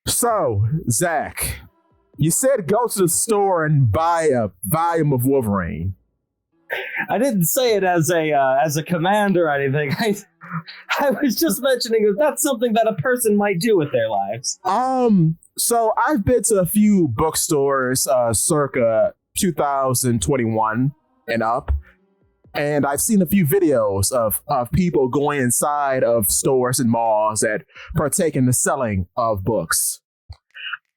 So, Zakk, you said go to the store and buy a volume of Wolverine. I didn't say it as a command or anything. I was just mentioning that that's something that a person might do with their lives. So I've been to a few bookstores circa 2021 and up, and I've seen a few videos of people going inside of stores and malls that partake in the selling of books.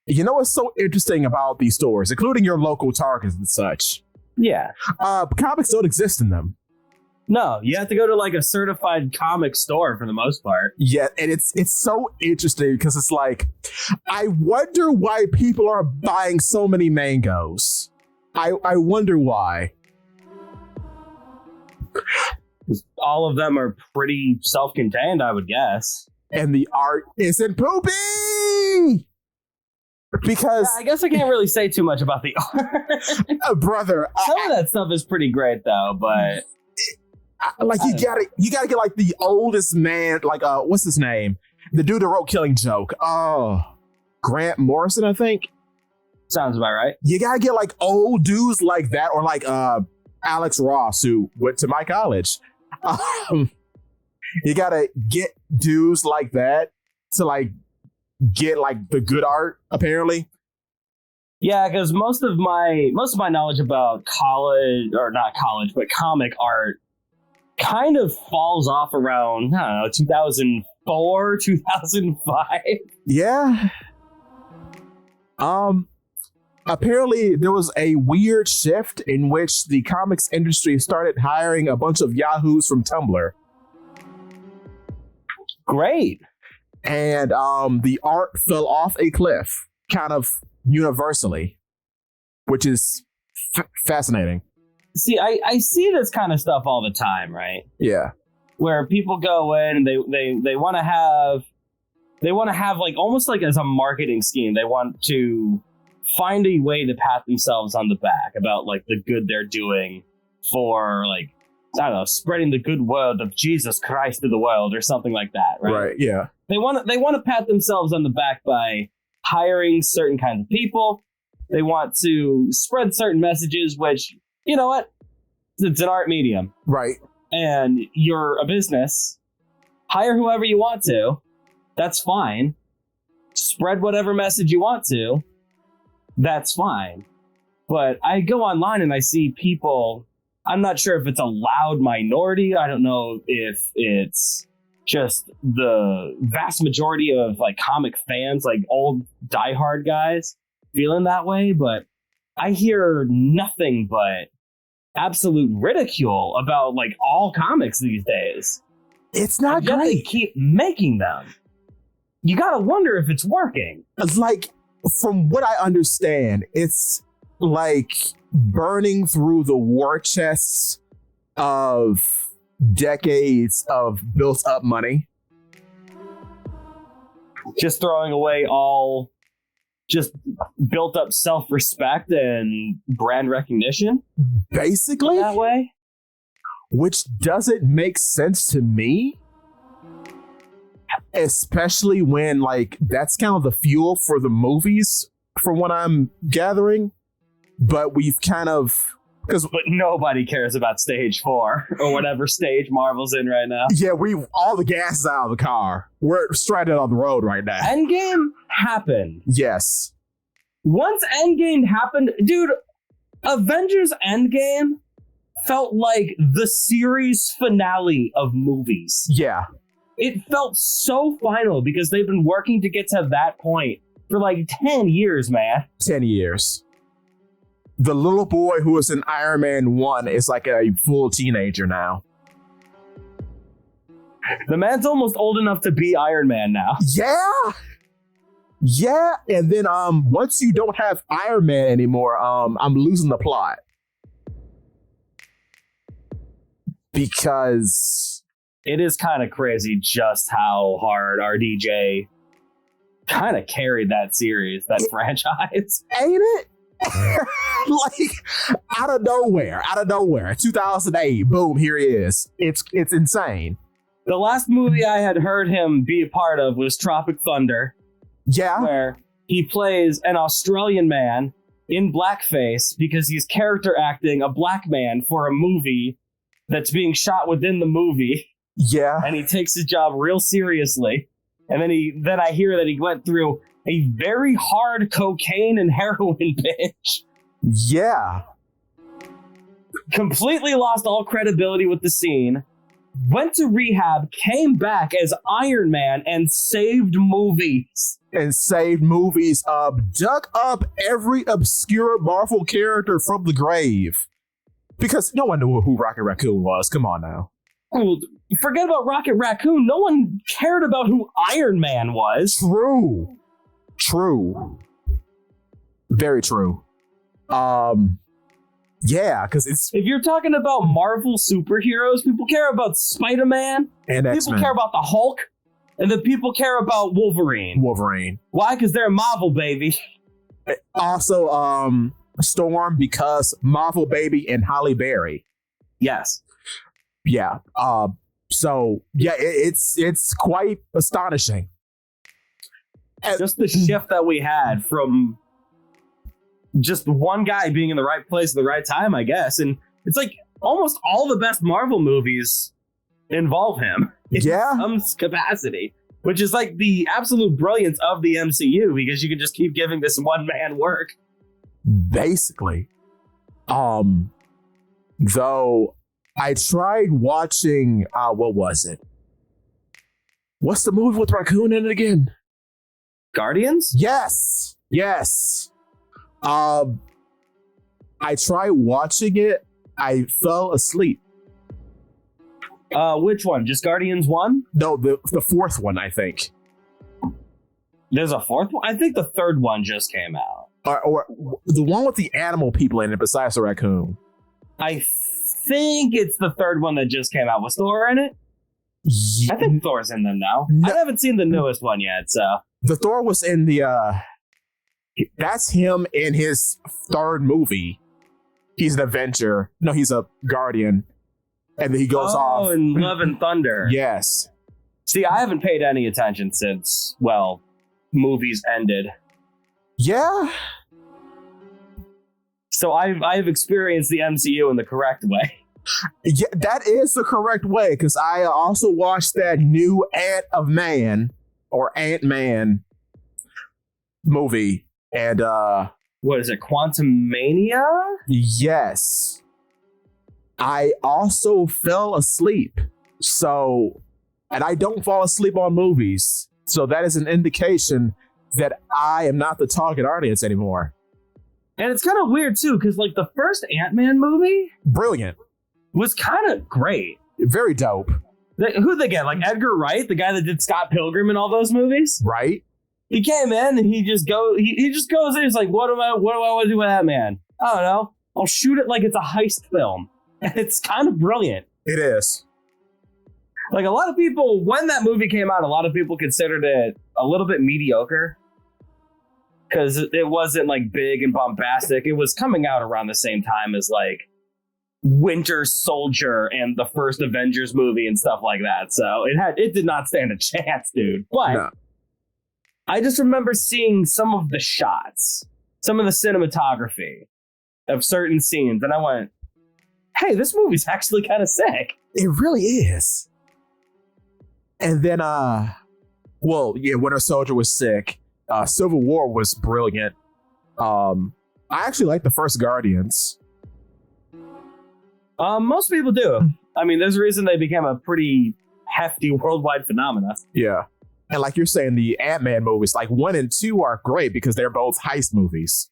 You know what's so interesting about these stores, including your local Targets and such? Yeah. Comics don't exist in them. No, you have to go to like a certified comic store for the most part. Yeah, and it's so interesting because it's like, I wonder why people are buying so many mangoes. I wonder why. All of them are pretty self-contained, I would guess. And the art isn't poopy! Because yeah, I guess I can't really say too much about the art. Brother. Some of that stuff is pretty great though, but like you gotta get like the oldest man, like what's his name? The dude that wrote Killing Joke. Oh, Grant Morrison, I think. Sounds about right. You gotta get like old dudes like that, or like Alex Ross, who went to my college. You gotta get dudes like that to like get like the good art, apparently. Yeah, because most of my knowledge about college, or not college, but comic art kind of falls off around, I don't know, 2004, 2005. Yeah. Apparently there was a weird shift in which the comics industry started hiring a bunch of yahoos from Tumblr. Great. And the art fell off a cliff, kind of universally, which is fascinating. See, I see this kind of stuff all the time, right? Yeah. Where people go in and they want to have like almost like as a marketing scheme, they want to find a way to pat themselves on the back about like the good they're doing for like, I don't know, spreading the good word of Jesus Christ to the world or something like that, right? Right, yeah. They want to pat themselves on the back by hiring certain kinds of people. They want to spread certain messages, which, you know what? It's an art medium. Right. And you're a business. Hire whoever you want to. That's fine. Spread whatever message you want to. That's fine. But I go online and I see people, I'm not sure if it's a loud minority. I don't know if it's just the vast majority of like comic fans, like old diehard guys feeling that way, but I hear nothing but absolute ridicule about like all comics these days. It's not great. They keep making them. You gotta wonder if it's working. It's like, from what I understand, it's like burning through the war chests of decades of built up money. Just throwing away all just built up self-respect and brand recognition. Basically. That way. Which doesn't make sense to me. Especially when like that's kind of the fuel for the movies, from what I'm gathering. But we've kind of but nobody cares about stage 4 or whatever stage Marvel's in right now. Yeah, all the gas is out of the car. We're stranded on the road right now. Endgame happened. Yes. Once Endgame happened, dude, Avengers Endgame felt like the series finale of movies. Yeah. It felt so final because they've been working to get to that point for like 10 years, man. 10 years. The little boy who was in Iron Man 1 is like a full teenager now. The man's almost old enough to be Iron Man now. Yeah. Yeah. And then once you don't have Iron Man anymore, I'm losing the plot. Because it is kind of crazy just how hard RDJ kind of carried that series, that franchise. Ain't it? Like out of nowhere, 2008, boom, here he is. It's insane. The last movie I had heard him be a part of was Tropic Thunder, Yeah. where he plays an Australian man in blackface because he's character acting a black man for a movie that's being shot within the movie. Yeah. And he takes his job real seriously. And then I hear that he went through a very hard cocaine and heroin binge. Yeah. Completely lost all credibility with the scene. Went to rehab, came back as Iron Man, and saved movies. Dug up every obscure Marvel character from the grave. Because no one knew who Rocket Raccoon was. Come on now. Ooh, forget about Rocket Raccoon. No one cared about who Iron Man was. True. Very true. Yeah, because it's... If you're talking about Marvel superheroes, people care about Spider-Man. And X-Men. People care about the Hulk. And then people care about Wolverine. Why? Because they're Marvel, baby. Also, Storm, because Marvel Baby and Halle Berry. Yes. Yeah. So yeah, it's quite astonishing. Just the shift that we had from just one guy being in the right place at the right time, I guess. And it's like almost all the best Marvel movies involve him in some capacity, which is like the absolute brilliance of the MCU, because you can just keep giving this one man work. Basically. Though I tried watching, what was it? What's the movie with Raccoon in it again? Guardians? Yes. I tried watching it. I fell asleep. Which one? Just Guardians 1? No, the fourth one, I think. There's a fourth one? I think the third one just came out. Or the one with the animal people in it besides the raccoon. I think it's the third one that just came out. Was Thor in it? I think Thor's in them now. No, I haven't seen the newest one yet, so. The Thor was in the, that's him in his third movie. He's an Avenger. No, he's a Guardian. And then he goes off. Oh, in Love and Thunder. Yes. See, I haven't paid any attention since, well, movies ended. Yeah. So I've experienced the MCU in the correct way. Yeah, that is the correct way, because I also watched that new Ant-Man movie. And what is it, Quantum Mania? Yes. I also fell asleep. So, and I don't fall asleep on movies. So that is an indication that I am not the target audience anymore. And it's kind of weird too, because like the first Ant-Man movie, brilliant, was kind of great. Very dope. Who'd they get? Like Edgar Wright, the guy that did Scott Pilgrim and all those movies? Right. He came in and he just goes in. He's like, what do I want to do with that man? I don't know. I'll shoot it like it's a heist film. And it's kind of brilliant. It is. Like a lot of people, when that movie came out, a lot of people considered it a little bit mediocre. Because it wasn't like big and bombastic. It was coming out around the same time as like Winter Soldier and the first Avengers movie and stuff like that. So it did not stand a chance, dude. But no. I just remember seeing some of the shots, some of the cinematography of certain scenes, and I went, hey, this movie's actually kind of sick. It really is. And then, Winter Soldier was sick. Civil War was brilliant. I actually like the first Guardians. Most people do. I mean, there's a reason they became a pretty hefty worldwide phenomena. Yeah. And like you're saying, the Ant-Man movies, like 1 and 2 are great because they're both heist movies.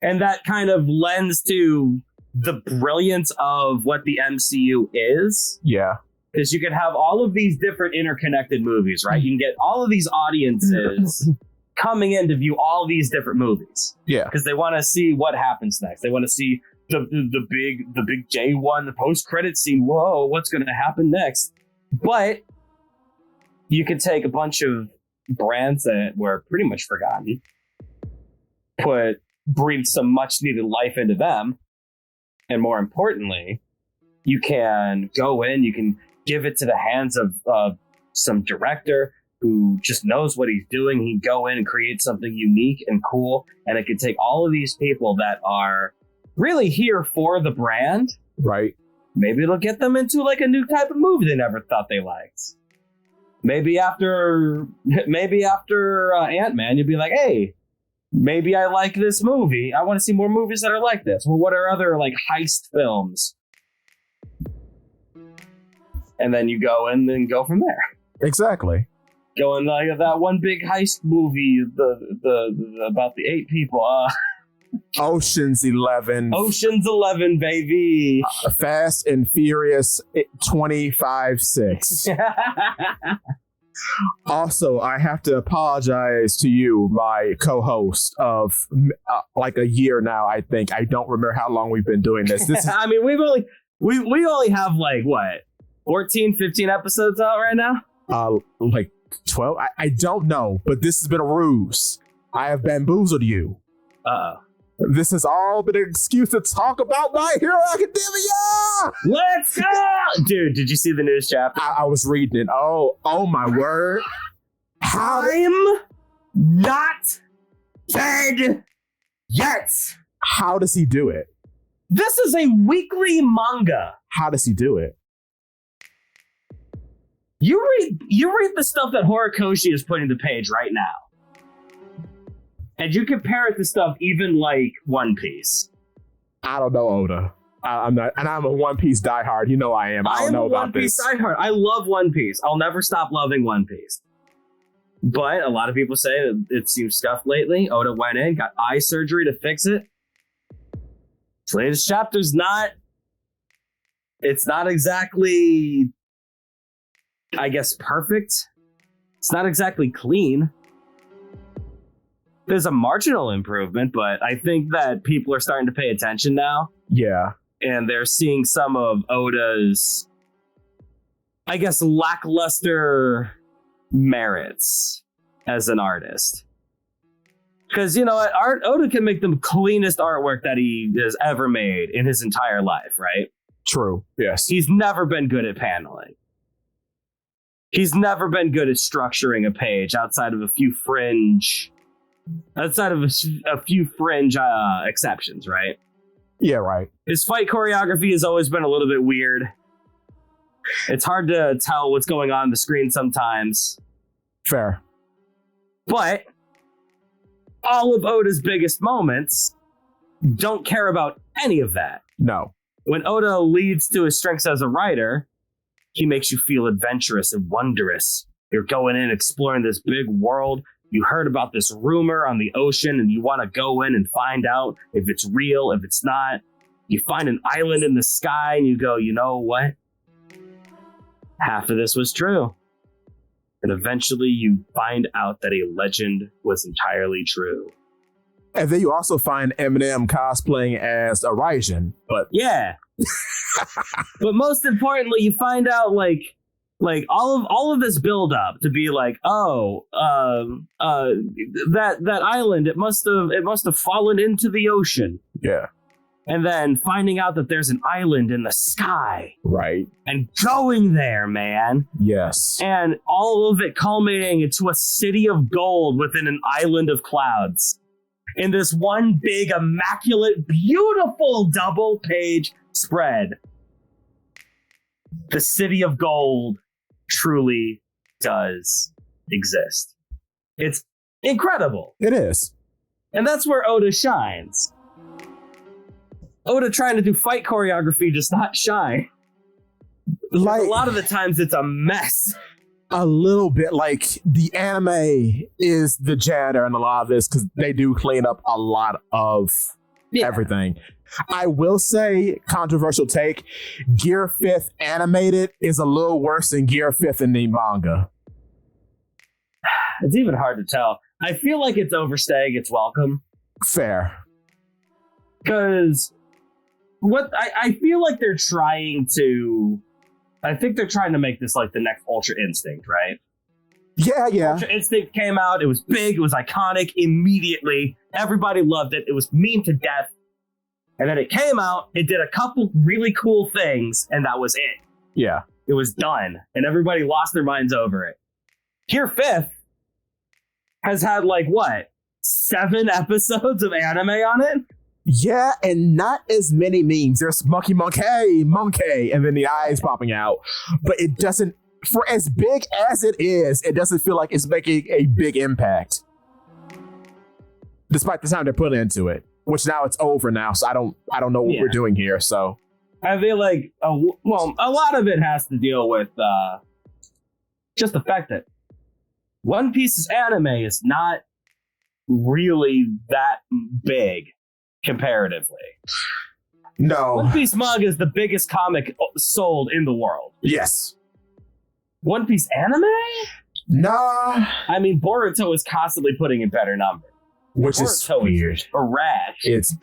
And that kind of lends to the brilliance of what the MCU is. Yeah. Because you can have all of these different interconnected movies, right? You can get all of these audiences coming in to view all these different movies. Yeah. Because they want to see what happens next. They want to see the big J1, the post-credit scene. Whoa, what's going to happen next? But you could take a bunch of brands that were pretty much forgotten, breathe some much needed life into them. And more importantly, you can go in, you can give it to the hands of some director who just knows what he's doing. He can go in and create something unique and cool, and it could take all of these people that are really here for the brand. Right. Maybe it'll get them into like a new type of movie they never thought they liked. Maybe after Ant-Man, you'll be like, hey, maybe I like this movie. I want to see more movies that are like this. Well, what are other like heist films? And then you go and then go from there. Exactly. Go in like that one big heist movie, the about the 8 people. Ocean's 11. Ocean's 11, baby. Fast and Furious 25-6. Also, I have to apologize to you, my co-host of like a year now. I think I don't remember how long we've been doing this. This is, I mean, we only have like what 14, 15 episodes out right now. Like 12. I don't know, but this has been a ruse. I have bamboozled you. This has all been an excuse to talk about My Hero Academia. Let's go, dude! Did you see the news chapter? I was reading it. Oh my word! I'm not dead yet. How does he do it? This is a weekly manga. How does he do it? You read the stuff that Horikoshi is putting to page right now. And you compare it to stuff even like One Piece. I don't know, Oda. I'm not, and I'm a One Piece diehard. You know I am. I don't know about this. I am a One Piece diehard. I love One Piece. I'll never stop loving One Piece. But a lot of people say that it seems scuffed lately. Oda went in, got eye surgery to fix it. This latest chapter's it's not exactly, I guess, perfect. It's not exactly clean. There's a marginal improvement, but I think that people are starting to pay attention now. Yeah. And they're seeing some of Oda's, I guess, lackluster merits as an artist. Because, you know what? Oda can make the cleanest artwork that he has ever made in his entire life, right? True. Yes. He's never been good at paneling. He's never been good at structuring a page outside of a few fringe exceptions, right? Yeah, right. His fight choreography has always been a little bit weird. It's hard to tell what's going on the screen sometimes. Fair. But all of Oda's biggest moments don't care about any of that. No. When Oda leads to his strengths as a writer, he makes you feel adventurous and wondrous. You're going in, exploring this big world. You heard about this rumor on the ocean and you want to go in and find out if it's real, if it's not. You find an island in the sky and you go, you know what? Half of this was true. And eventually you find out that a legend was entirely true. And then you also find Eminem cosplaying as a Raijin, but yeah. But most importantly, you find out like all of this build up to be like, that island, it must have fallen into the ocean. Yeah. And then finding out that there's an island in the sky. Right. And going there, man. Yes. And all of it culminating into a city of gold within an island of clouds. In this one big, immaculate, beautiful double page spread. The city of gold truly does exist. It's incredible. It is. And that's where Oda shines. Oda trying to do fight choreography does not shine. Like, a lot of the times it's a mess. A little bit. Like, the anime is the janitor in a lot of this because they do clean up a lot of everything. I will say, controversial take, Gear 5th animated is a little worse than Gear 5th in the manga. It's even hard to tell. I feel like it's overstaying its welcome. Fair. Because I feel like they're trying to... I think they're trying to make this like the next Ultra Instinct, right? Yeah. Ultra Instinct came out. It was big. It was iconic immediately. Everybody loved it. It was meme to death. And then it came out. It did a couple really cool things. And that was it. Yeah. It was done. And everybody lost their minds over it. Here Fifth has had like what? 7 episodes of anime on it? Yeah, and not as many memes. There's monkey, and then the eyes popping out. But it doesn't, for as big as it is, it doesn't feel like it's making a big impact. Despite the time they're putting into it, which now it's over now, so I don't know what we're doing here. So I feel like, a lot of it has to deal with just the fact that One Piece's anime is not really that big comparatively. No. One Piece manga is the biggest comic sold in the world. Yes. One Piece anime? Nah. I mean, Boruto is constantly putting in better numbers. Which is weird. A rash. It's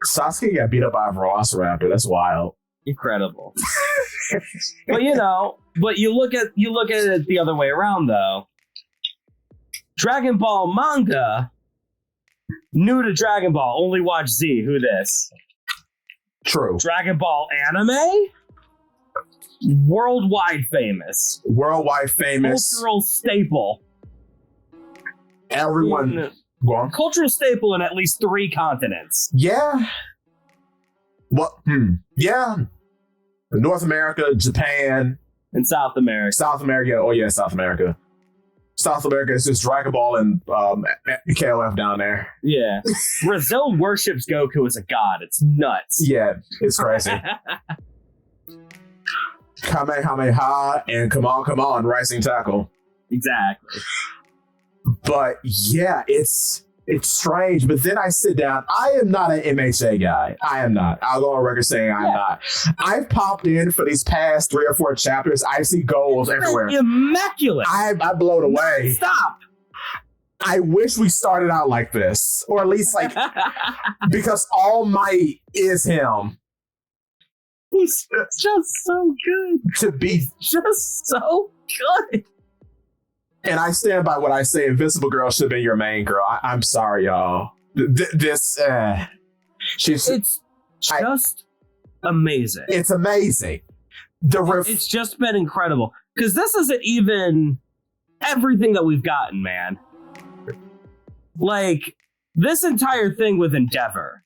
Sasuke got beat up by a velociraptor. That's wild. Incredible. But you look at it the other way around though. Dragon Ball manga, new to Dragon Ball, only watch Z. Who this? True. Dragon Ball anime, worldwide famous. Cultural staple. Everyone. Go on. Cultural staple in at least 3 continents. Yeah. What? Yeah. North America, Japan, and South America. South America. Oh yeah, South America. South America is just Dragon Ball and KOF down there. Yeah. Brazil worships Goku as a god. It's nuts. Yeah, it's crazy. Kamehameha and come on, rising tackle. Exactly. But yeah, it's strange. But then I sit down. I am not an MHA guy. I am not. I'll go on record saying I'm not. I've popped in for these past 3 or 4 chapters. I see goals everywhere. Immaculate. I'm blown away. Stop. I wish we started out like this, or at least like because All Might is him. He's just so good. To be just so good. And I stand by what I say. Invincible Girl should have been your main girl. I'm sorry, y'all. It's just amazing. It's amazing. It's just been incredible. Because this isn't even everything that we've gotten, man. Like, this entire thing with Endeavor,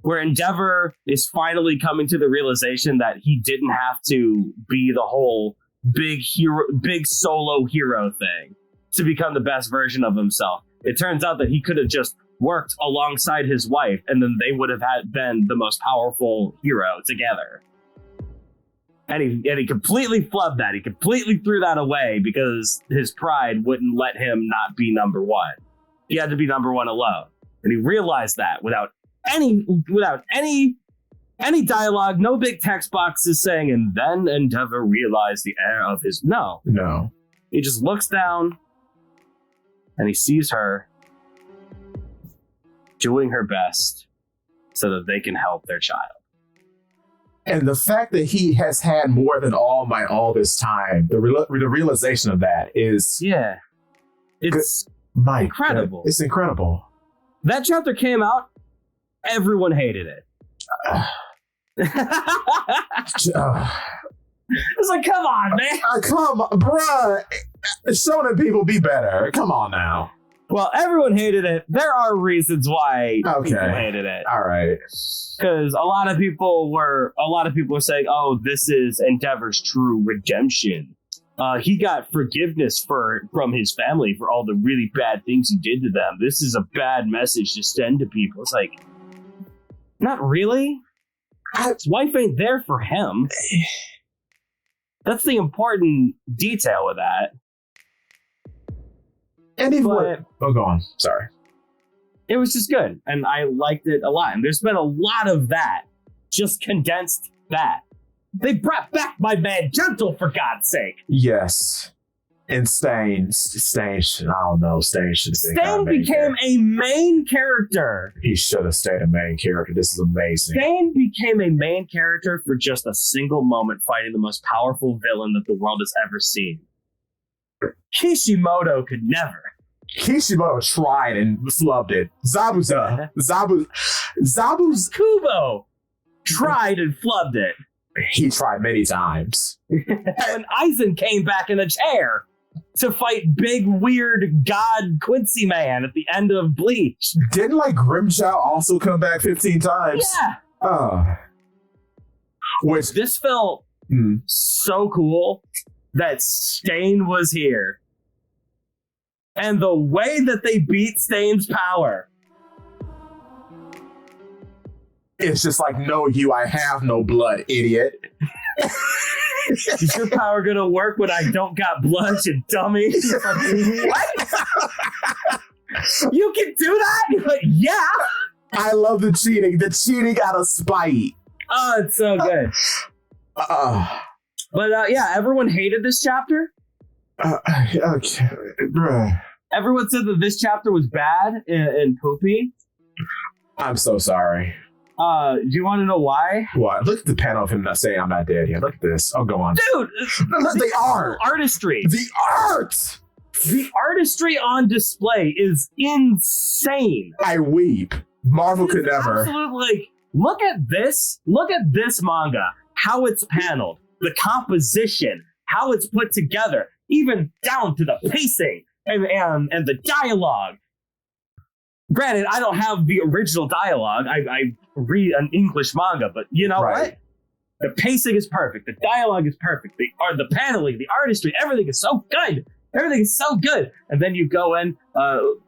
where Endeavor is finally coming to the realization that he didn't have to be the whole big solo hero thing to become the best version of himself. It turns out that he could have just worked alongside his wife, and then they would have been the most powerful hero together. And he completely flubbed that. He completely threw that away because his pride wouldn't let him not be number 1. He had to be number 1 alone, and he realized that without any dialogue, no big text boxes saying, and then Endeavor realized the error of his... No. He just looks down and he sees her doing her best so that they can help their child. And the fact that he has had more than All Might all this time, the realization of that is... Yeah. It's incredible. It's incredible. That chapter came out, everyone hated it. It's like, come on, man. Come on, bruh. Shonen people be better. Come on now. Well, everyone hated it. There are reasons why people hated it. All right. Because a lot of people were saying, oh, this is Endeavor's true redemption. He got forgiveness from his family for all the really bad things he did to them. This is a bad message to send to people. It's like, not really. His wife ain't there for him. That's the important detail of that. And go on. Sorry. It was just good, and I liked it a lot. And there's been a lot of that, just condensed that. They brought back my man Gentle, for God's sake. Yes. And Stain, I don't know. Stain became a main character. He should have stayed a main character. This is amazing. Stain became a main character for just a single moment, fighting the most powerful villain that the world has ever seen. Kishimoto could never. Kishimoto tried and flubbed it. Zabu's Kubo tried and flubbed it. He tried many times. When Aizen came back in a chair. to fight big, weird god Quincy Man at the end of Bleach. Didn't like Grimjow also come back 15 times? Yeah. Which This felt so cool that Stain was here. And the way that they beat Stain's power. it's just like, no, you, I have no blood, idiot. Is your power gonna work when I don't got blood, you dummy? Like, what? You can do that? You're like, yeah. I love the cheating. The cheating out of spite. Oh, it's so good. But yeah, everyone hated this chapter. Okay, bruh. Everyone said that this chapter was bad and poopy. I'm so sorry. Do you want to know why? What? Look at the panel of him not saying I'm not dead yet. Look at this. Oh, go on. Dude! The art! Artistry. The art! The artistry on display is insane. I weep. Marvel could never. Absolutely. Like, look at this. Look at this manga. How it's paneled. The composition. How it's put together. Even down to the pacing and the dialogue. Granted, I don't have the original dialogue. I read an English manga, but you know what? The pacing is perfect. The dialogue is perfect. The paneling, the artistry, everything is so good. Everything is so good. And then you go in,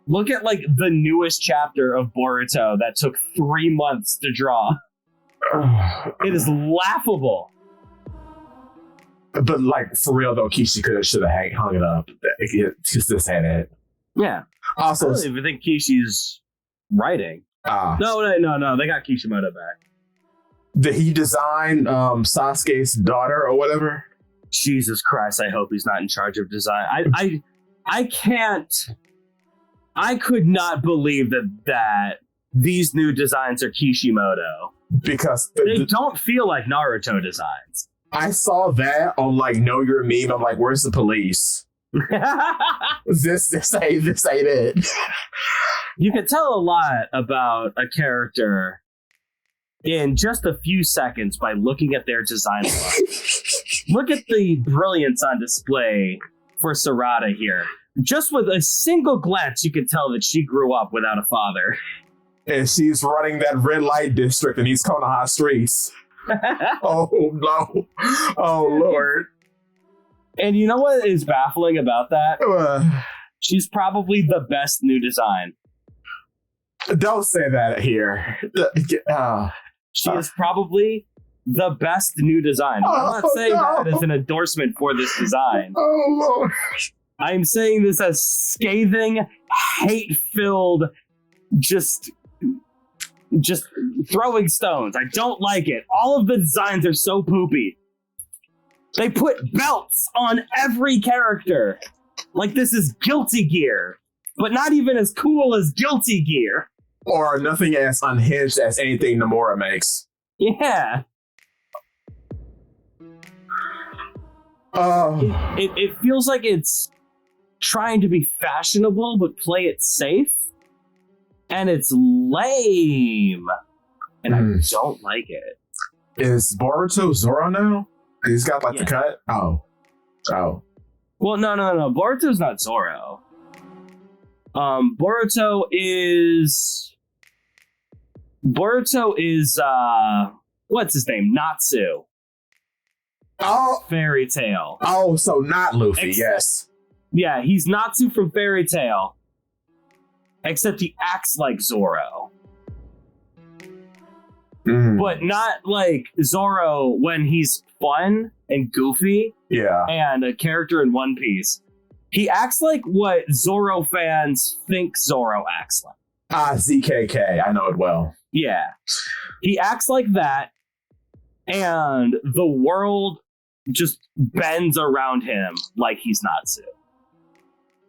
look at like the newest chapter of Boruto that took 3 months to draw. It is laughable. But like, for real though, Kishi should have hung it up. Because this had it. Yeah. Also, I don't even think Kishi's writing. No. They got Kishimoto back. Did he design Sasuke's daughter or whatever? Jesus Christ, I hope he's not in charge of design. I can't. I could not believe that these new designs are Kishimoto. Because they don't feel like Naruto designs. I saw that on like Know Your Meme. I'm like, where's the police? This ain't it. You can tell a lot about a character in just a few seconds by looking at their design look. Look at the brilliance on display for Sarada here. Just with a single glance, you can tell that she grew up without a father. And she's running that red light district in these Konoha streets. Oh no. Oh Lord. And you know what is baffling about that? She's probably the best new design. Don't say that here. She is probably the best new design. I'm not saying that as an endorsement for this design. Oh Lord. I'm saying this as scathing, hate-filled, just throwing stones. I don't like it. All of the designs are so poopy. They put belts on every character. Like this is Guilty Gear, but not even as cool as Guilty Gear. Or nothing as unhinged as anything Nomura makes. Yeah. Oh. It feels like it's trying to be fashionable, but play it safe. And it's lame. And I don't like it. Is Boruto Zoro now? He's got like the cut? Oh. Well, no. Boruto's not Zoro. Boruto is what's his name? Natsu. Oh. Fairy Tail. Oh, so not Luffy, yes. Yeah, he's Natsu from Fairy Tail. Except he acts like Zoro. But not like Zoro when he's fun and goofy. Yeah. And a character in One Piece. He acts like what Zoro fans think Zoro acts like. ZKK. I know it well. Yeah. He acts like that, and the world just bends around him like he's Natsu.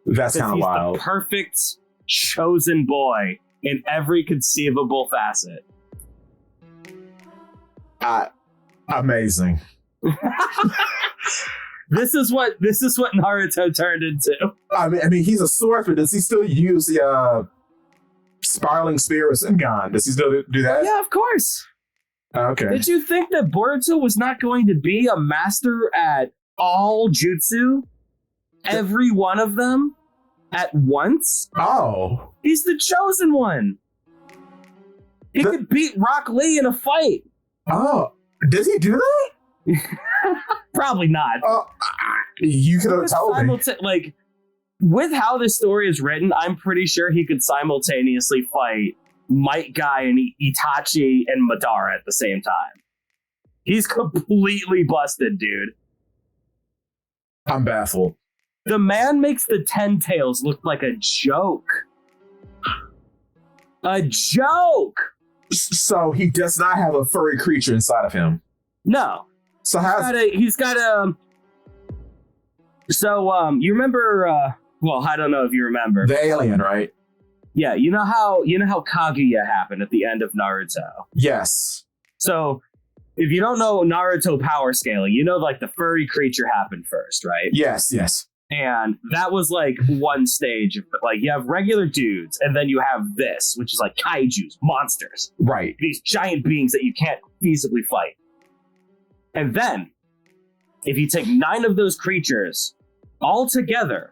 That's kind of wild. The perfect chosen boy in every conceivable facet. Amazing. This is what Naruto turned into. I mean, he's a swordsman. Does he still use the spiraling spear with Sengon? Does he still do that? Yeah, of course. Okay. Did you think that Boruto was not going to be a master at all jutsu? every one of them at once. Oh. He's the chosen one. He could beat Rock Lee in a fight. Oh. Does he do that? Probably not. You could have told me. Like, with how this story is written, I'm pretty sure he could simultaneously fight Might Guy and Itachi and Madara at the same time. He's completely busted, dude. I'm baffled. The man makes the 10 Tails look like a joke. A joke! So he does not have a furry creature inside of him. No. So he's got a. So you remember? Well, I don't know if you remember. The alien, right? Yeah, you know how Kaguya happened at the end of Naruto. Yes. So if you don't know Naruto power scaling, you know like the furry creature happened first, right? Yes. And that was like one stage of like you have regular dudes, and then you have this, which is like kaijus, monsters. Right. These giant beings that you can't feasibly fight. And then, if you take 9 of those creatures all together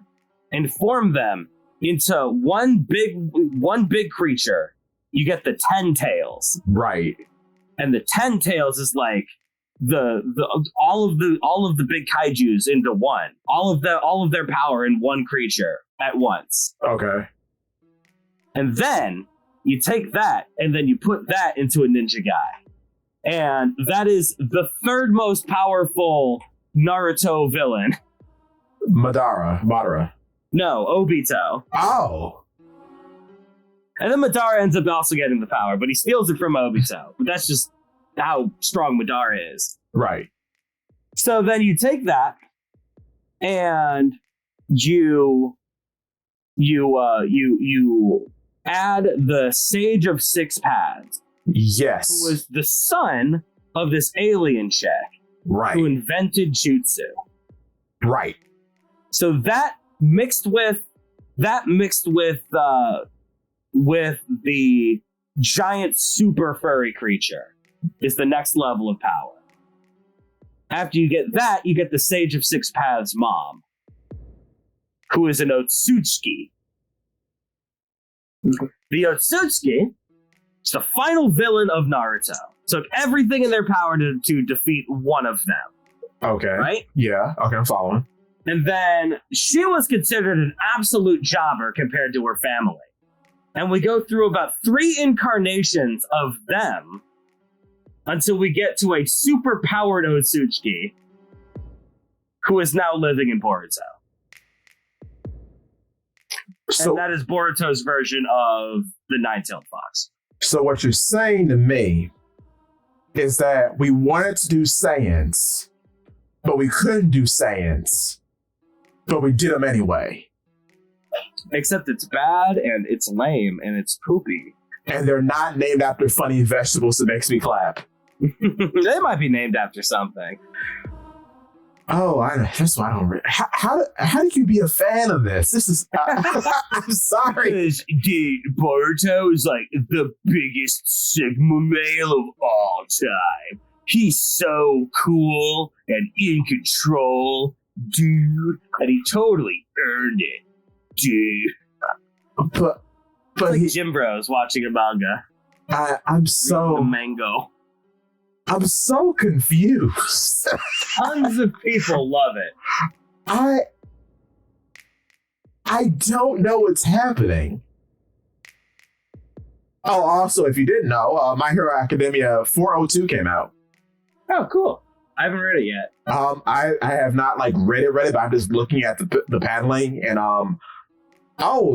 and form them into one big creature, you get the 10 Tails. Right. And the 10 Tails is like all of the big kaijus into one. All of their power in one creature at once. Okay. And then you take that and then you put that into a ninja guy. And that is the 3rd most powerful Naruto villain. Madara. No, Obito. Oh. And then Madara ends up also getting the power, but he steals it from Obito. But that's just how strong Madara is. Right. So then you take that and you add the Sage of Six Paths. Yes. Who was the son of this alien chick. Right. Who invented jutsu. Right. So that mixed with the giant super furry creature is the next level of power. After you get that, you get the Sage of Six Paths mom, who is an Otsutsuki. The Otsutsuki is the final villain of Naruto. Took everything in their power to defeat one of them. Okay. Right? Yeah. Okay, I'm following. And then she was considered an absolute jobber compared to her family. And we go through about 3 incarnations of them until we get to a super powered Otsutsuki who is now living in Boruto. And that is Boruto's version of the Nine-Tailed Fox. So what you're saying to me is that we wanted to do Saiyans, but we couldn't do Saiyans, but we did them anyway. Except it's bad, and it's lame, and it's poopy. And they're not named after funny vegetables that makes me clap. They might be named after something. Oh, that's why I don't. How did you be a fan of this? This is. I'm sorry. Dude, Boruto is like the biggest Sigma male of all time. He's so cool and in control, dude, and he totally earned it, dude. But like Jim Bros watching a manga. I'm so the mango. I'm so confused. Tons of people love it. I don't know what's happening. Oh, also, if you didn't know, My Hero Academia 402 came out. Oh, cool. I haven't read it yet. I have not read it, but I'm just looking at the paneling, and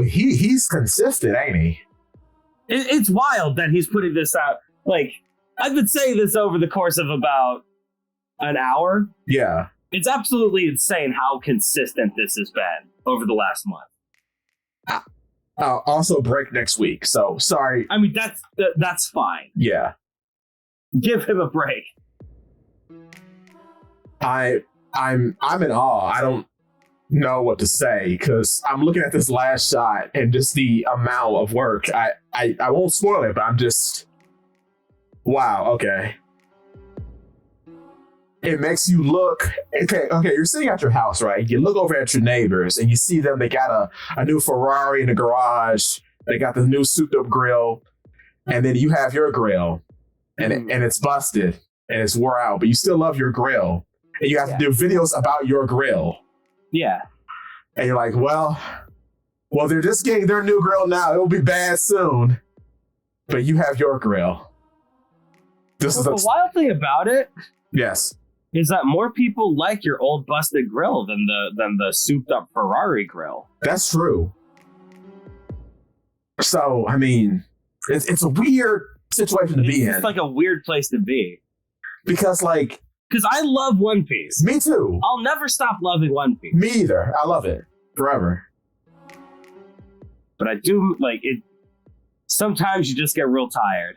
he's consistent, ain't he? It's wild that he's putting this out. Like, I've been saying this over the course of about an hour. Yeah. It's absolutely insane how consistent this has been over the last month. Also break next week, so sorry. I mean, that's fine. Yeah. Give him a break. I'm in awe. I don't know what to say because I'm looking at this last shot and just the amount of work. I won't spoil it, but I'm just wow. Okay. it makes you look. Okay, you're sitting at your house, right? You look over at your neighbors and you see them. They got a new Ferrari in the garage. They got the new souped up grill, and then you have your grill, and it's busted and it's wore out, but you still love your grill, and you have to do videos about your grill. Yeah, and you're like, well, they're just getting their new grill now. It'll be bad soon, but you have your grill. The wild thing about it, yes, is that more people like your old busted grill than the souped up Ferrari grill. That's true. So, I mean, it's a weird situation to be in. It's like a weird place to be. Because I love One Piece. Me too. I'll never stop loving One Piece. Me either. I love it forever. But I do like it. Sometimes you just get real tired.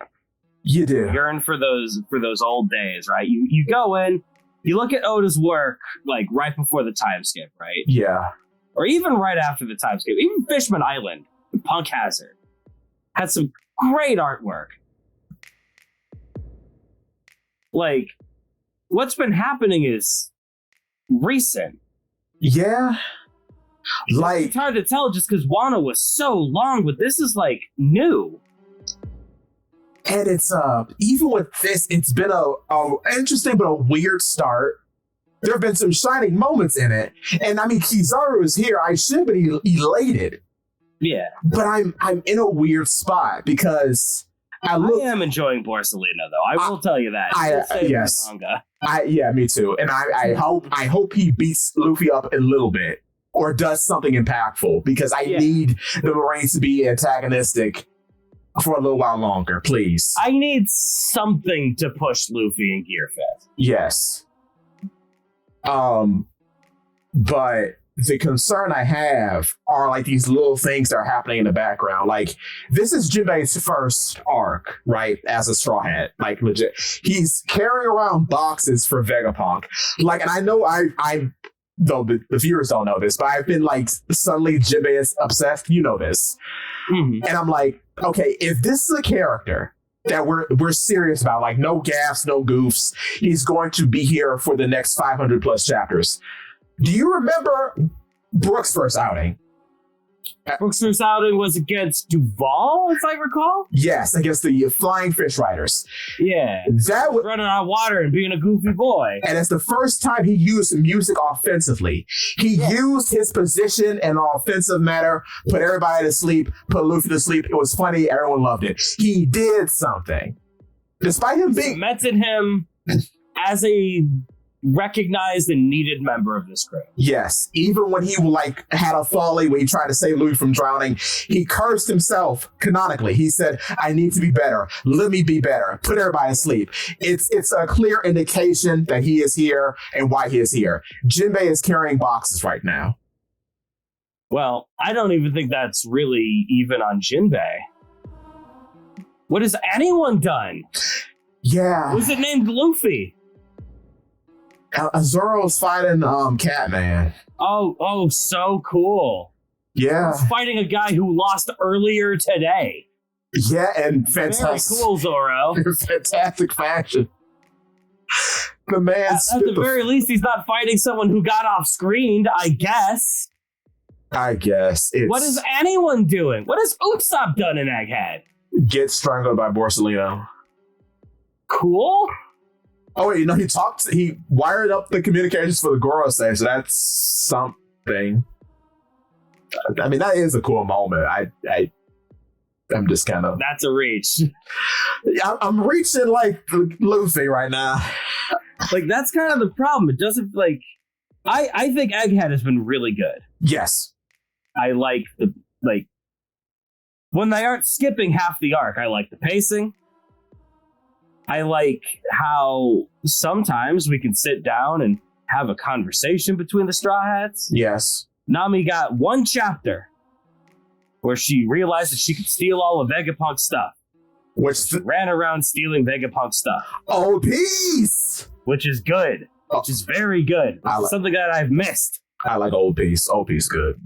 You do. Yearn for those old days, right? You go in, you look at Oda's work like right before the time skip, right? Yeah. Or even right after the time skip. Even Fishman Island, Punk Hazard, had some great artwork. Like, what's been happening is recent. Yeah. Like, it's hard to tell just because Wano was so long, but this is like new. And it's even with this, it's been a interesting but a weird start. There have been some shining moments in it, and I mean, Kizaru is here. I should be elated. Yeah, but I'm in a weird spot because I am enjoying Borsalino though. I will tell you that. Yes, manga. Me too. And I hope he beats Luffy up a little bit or does something impactful because I need the Marines to be antagonistic for a little while longer, please. I need something to push Luffy in Gear Fit. Yes. But the concern I have are like these little things that are happening in the background. Like, this is Jinbei's first arc, right? As a Straw Hat, like legit. He's carrying around boxes for Vegapunk. Like, and I know I'm though the viewers don't know this, but I've been like suddenly Jinbei is obsessed. You know this. Mm-hmm. And I'm like, okay, if this is a character that we're serious about, like no gaffes, no goofs, he's going to be here for the next 500 plus chapters. Do you remember Brooks' first outing? Brooks' first outing was against Duval, if I recall? Yes, against the Flying Fish Riders. Yeah. That was running on water and being a goofy boy. And it's the first time he used music offensively. He used his position in an offensive manner, put everybody to sleep, put Luffy to sleep. It was funny. Everyone loved it. He did something. Despite him being... cemented him as a recognized and needed member of this crew. Yes. Even when he like had a folly when he tried to save Luffy from drowning, he cursed himself canonically. He said, I need to be better. Let me be better. Put everybody to sleep. It's a clear indication that he is here and why he is here. Jinbei is carrying boxes right now. Well, I don't even think that's really even on Jinbei. What has anyone done? Yeah. Who's it named Luffy? Zoro's fighting Catman. Oh, so cool. Yeah. He's fighting a guy who lost earlier today. Yeah, and fantastic. Very cool, Zoro. Fantastic fashion. The man. At the very least, he's not fighting someone who got off screened, I guess. What is anyone doing? What has Usopp done in Egghead? Get strangled by Borsalino. Cool. Oh wait, he wired up the communications for the Gorosei, so that's something. I mean, that is a cool moment. I'm just kind of... That's a reach. I'm reaching like Luffy right now. Like, that's kind of the problem. It doesn't, like... I think Egghead has been really good. Yes. I like when they aren't skipping half the arc, I like the pacing. I like how sometimes we can sit down and have a conversation between the Straw Hats. Yes. Nami got one chapter where she realized that she could steal all of Vegapunk's stuff. She ran around stealing Vegapunk's stuff. Oh, peace! Which is good. Which is very good. Something that I've missed. I like Old Piece. Old Piece good.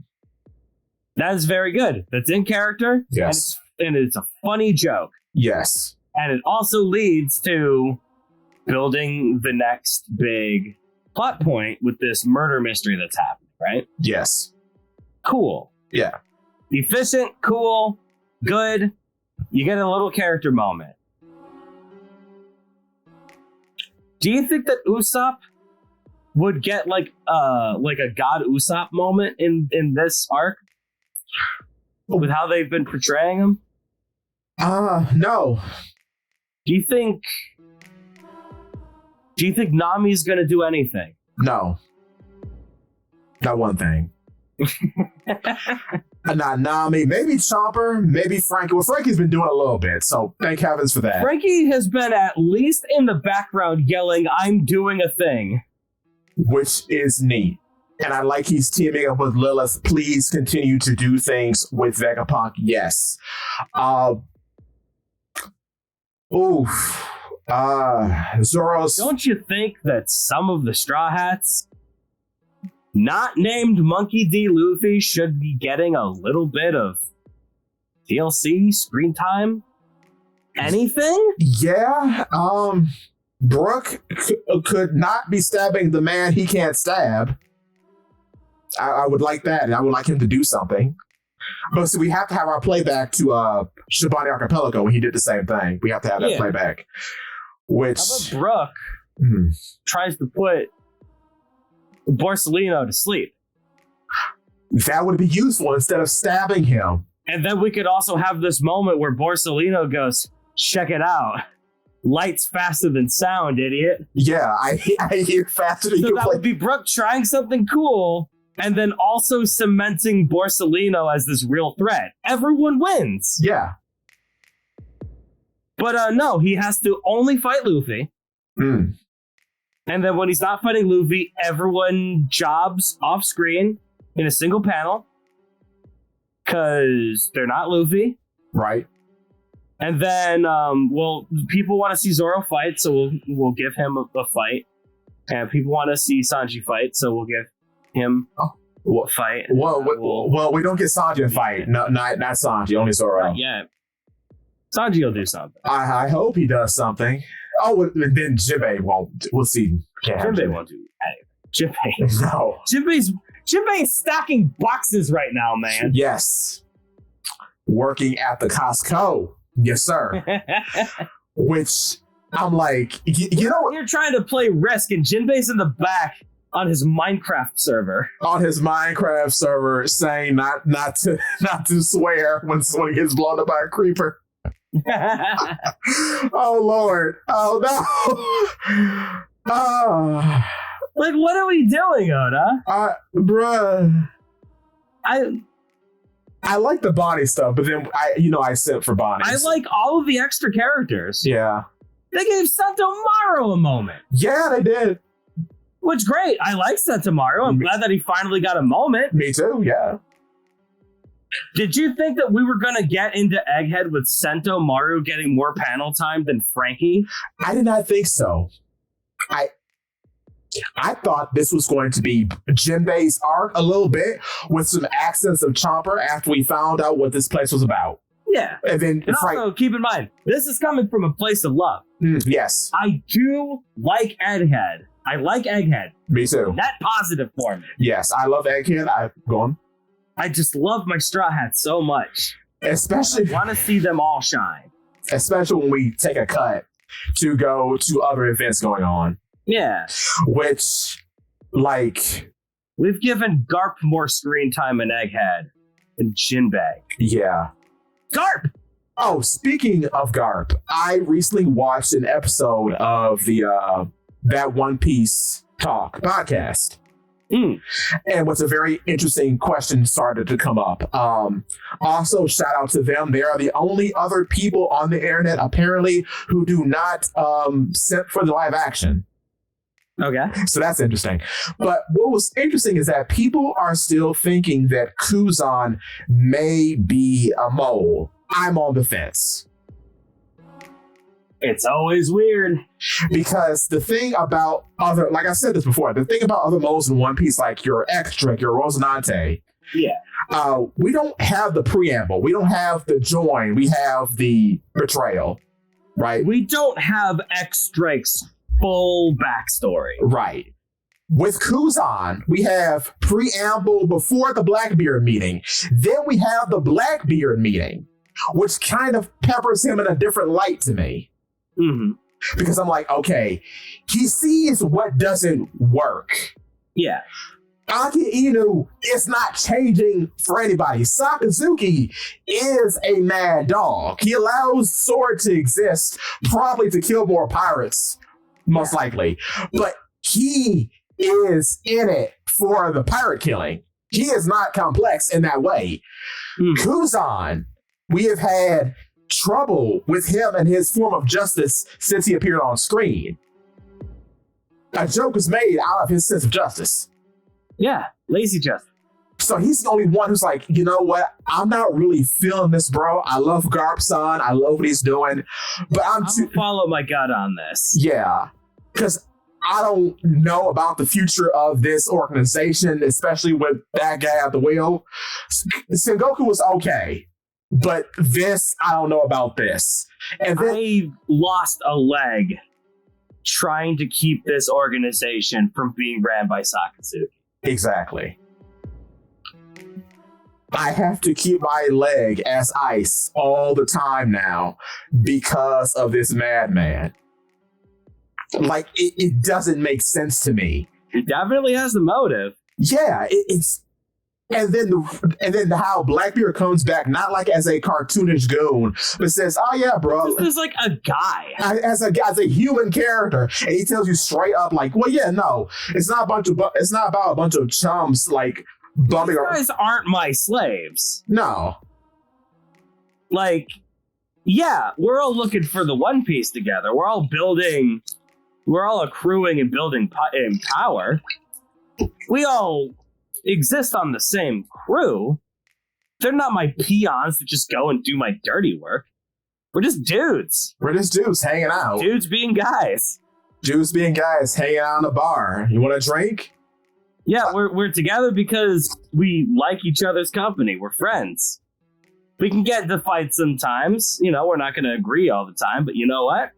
That is very good. That's in character. Yes. And it's a funny joke. Yes. And it also leads to building the next big plot point with this murder mystery that's happening, right? Yes. Cool. Yeah. Efficient, cool, good. You get a little character moment. Do you think that Usopp would get like a God Usopp moment in this arc? With how they've been portraying him? No. Do you think Nami's gonna do anything? No. Not one thing. Not Nami, maybe Chomper, maybe Frankie. Well, Frankie's been doing a little bit, so thank heavens for that. Frankie has been at least in the background yelling, "I'm doing a thing." Which is neat. And I like he's teaming up with Lilith. Please continue to do things with Vegapunk. Yes. Zoro's... Don't you think that some of the Straw Hats, not named Monkey D. Luffy, should be getting a little bit of DLC, screen time? Anything? Yeah. Brook could not be stabbing the man he can't stab. I would like that, and I would like him to do something. But see, we have to have our playback to Shabani Archipelago when he did the same thing. We have to have that playback. Which... How about Brook tries to put Borsalino to sleep? That would be useful instead of stabbing him. And then we could also have this moment where Borsalino goes, "Check it out. Light's faster than sound, idiot." Yeah, I hear faster than you. So that would be Brook trying something cool and then also cementing Borsalino as this real threat. Everyone wins. Yeah. But no, he has to only fight Luffy. And then when he's not fighting Luffy, everyone jobs off screen in a single panel because they're not Luffy. Right. And then, people want to see Zoro fight, so we'll give him a fight. And people want to see Sanji fight, so we'll give him a fight. Well, we don't get Sanji a fight. No, not Sanji, only Zoro. Not yet. Sanji will do something. I hope he does something. Oh, and then Jinbei won't. We'll see. Jinbei won't do anything. Jinbei. No. Jinbei's stacking boxes right now, man. Yes. Working at the Costco. Yes, sir. Which I'm like, you know, you're trying to play Risk, and Jinbei's in the back on his Minecraft server. On his Minecraft server, saying not to swear when someone gets blown up by a creeper. Oh Lord! Oh no! Like, what are we doing, Oda? Bruh. I like the Bonnie stuff, but then I sent for Bonnie. I like all of the extra characters. Yeah. They gave Sentomaru a moment. Yeah, they did. Which, great. I like Sentomaru. I'm glad that he finally got a moment. Me too, yeah. Did you think that we were going to get into Egghead with Sentomaru getting more panel time than Frankie? I did not think so. I thought this was going to be Jinbei's arc a little bit with some accents of Chomper after we found out what this place was about. Yeah. And also, keep in mind, this is coming from a place of love. Yes. I do like Egghead. I like Egghead. Me too. Net positive for me. Yes, I love Egghead. Go on. I just love my Straw Hats so much. Especially... I want to see them all shine. Especially when we take a cut to go to other events going on. Yeah. Which, like... We've given Garp more screen time in Egghead than Jinbei. Yeah. Garp! Oh, speaking of Garp, I recently watched an episode of the That One Piece Talk podcast. And what's a very interesting question started to come up. Also, shout out to them. They are the only other people on the internet, apparently, who do not sit for the live action. Okay. So that's interesting. But what was interesting is that people are still thinking that Kuzan may be a mole. I'm on the fence. It's always weird. Because the thing about other, like I said this before, the thing about other moles in One Piece, like your X-Drake, your Rosinante, we don't have the preamble. We don't have the join. We have the betrayal, right? We don't have X-Drake's full backstory. Right. With Kuzan, we have preamble before the Blackbeard meeting. Then we have the Blackbeard meeting, which kind of peppers him in a different light to me. Mm-hmm. Because I'm like, okay, he sees what doesn't work. Yeah. Aki Inu is not changing for anybody. Sakazuki is a mad dog. He allows Sword to exist, probably to kill more pirates, most likely. But he is in it for the pirate killing. He is not complex in that way. Kuzan, we have had trouble with him and his form of justice since he appeared on screen. A joke was made out of his sense of justice. Yeah, lazy justice. So he's the only one who's like, you know what? I'm not really feeling this, bro. I love Garp-san. I love what he's doing. But I'm too... follow my gut on this. Yeah. Because I don't know about the future of this organization, especially with that guy at the wheel. Sengoku was okay. But this, I don't know about this. And then, I lost a leg trying to keep this organization from being ran by Sakazuki. Exactly. I have to keep my leg as ice all the time now because of this madman. Like, it doesn't make sense to me. It definitely has the motive. Yeah, it's... And then how Blackbeard comes back, not like as a cartoonish goon, but says, "Oh yeah, bro." This is like a guy, as a human character, and he tells you straight up, like, "Well, yeah, no, it's not about a bunch of chums like bumming." These guys aren't my slaves. No, like, yeah, we're all looking for the One Piece together. We're all accruing and building in power. We all exist on the same crew. They're not my peons to just go and do my dirty work. We're just dudes. We're just dudes hanging out. Dudes being guys. Dudes being guys hanging out in a bar. You want a drink? Yeah, we're together because we like each other's company. We're friends. We can get into fights sometimes. You know, we're not going to agree all the time, but you know what?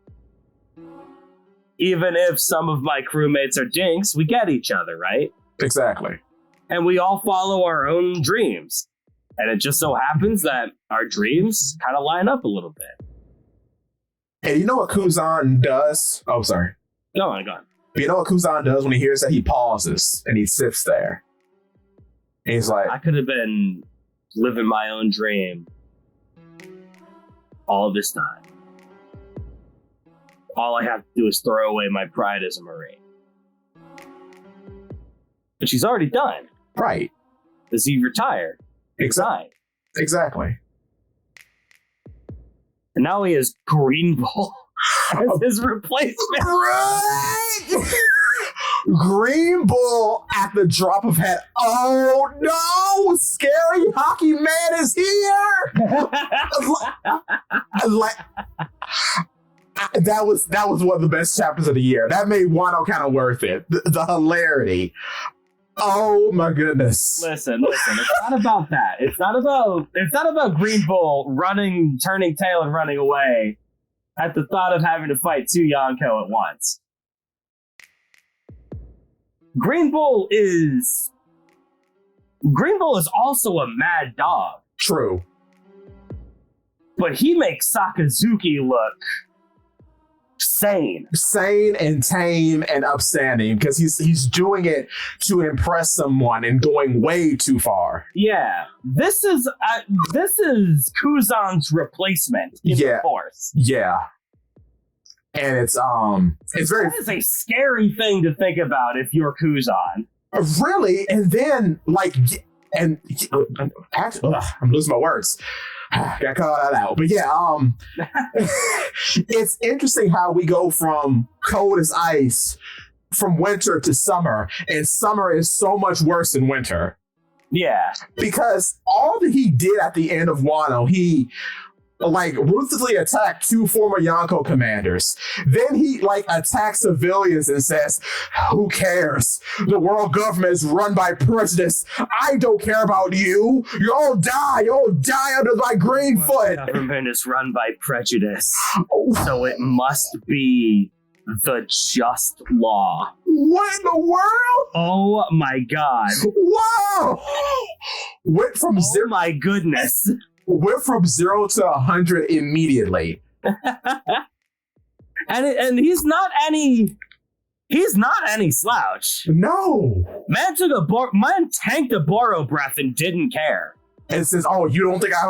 Even if some of my crewmates are dinks, we get each other, right? Exactly. And we all follow our own dreams. And it just so happens that our dreams kind of line up a little bit. And you know what Kuzan does? Oh, sorry. Go on. But you know what Kuzan does when he hears that? He pauses and he sits there. And he's like, I could have been living my own dream all this time. All I have to do is throw away my pride as a Marine. But she's already done. Right. Because he retired. Exactly. And now he has Green Bull as his replacement. Right! Green Bull at the drop of hat. Oh no! Scary Hockey Man is here! That was one of the best chapters of the year. That made Wano kind of worth it. The hilarity. Oh my goodness. Listen, it's not about that. It's not about Green Bull turning tail and running away at the thought of having to fight two Yonko at once. Green Bull is also a mad dog. True. But he makes Sakazuki look sane and tame and upstanding because he's doing it to impress someone and going way too far. Yeah, this is Kuzan's replacement in the Force. Yeah, and it's very. That is a scary thing to think about if you're Kuzan. Really, and then I'm losing my words. Gotta call that out. But yeah, it's interesting how we go from cold as ice from winter to summer, and summer is so much worse than winter. Yeah. Because all that he did at the end of Wano, he ruthlessly attacked two former Yonko commanders. Then he attacks civilians and says, "Who cares? The world government is run by prejudice. I don't care about you. You'll die under my green foot." The government is run by prejudice. So it must be the just law. What in the world? Oh my god. Whoa! Went from Oh my goodness. Went from 0 to 100 immediately. And he's not any slouch. No. Man tanked a Boro breath and didn't care. And says, "Oh, you don't think I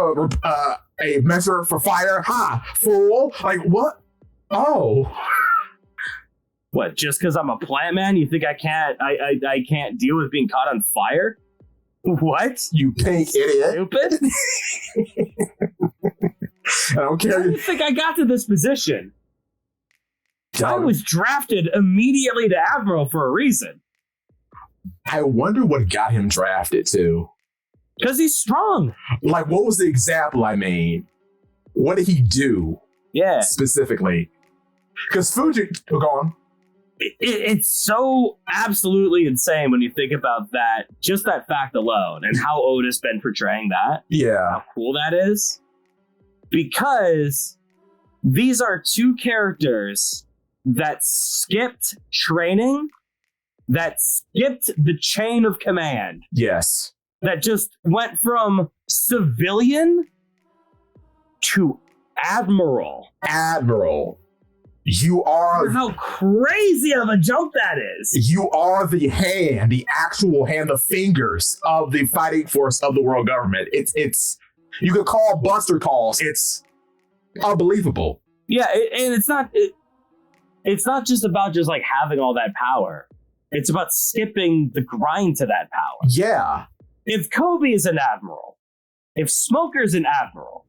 have a measure for fire? Ha, fool! Like what? Oh, What? Just because I'm a plant man, you think I can't deal with being caught on fire? What? you pink idiot! Stupid? I don't How do care. you think I got to this position? I Dumb. was drafted immediately to Admiral for a reason. I wonder what got him drafted too. Because he's strong. Like, what was the example I made? What did he do Yeah. specifically? Because Fuji, go on. It's so absolutely insane when you think about that, just that fact alone, and how Oda's been portraying that. Yeah, How cool that is. Because these are two characters that skipped training, that skipped the chain of command, yes, that just went from civilian to admiral. Admiral. You are How crazy of a jump that is. You are the hand, the actual hand, the fingers of the fighting force of the world government. It's you could call buster calls. It's unbelievable. Yeah, and it's not just about just like having all that power. It's about skipping the grind to that power. Yeah. If Kobe is an admiral, if Smoker's an admiral,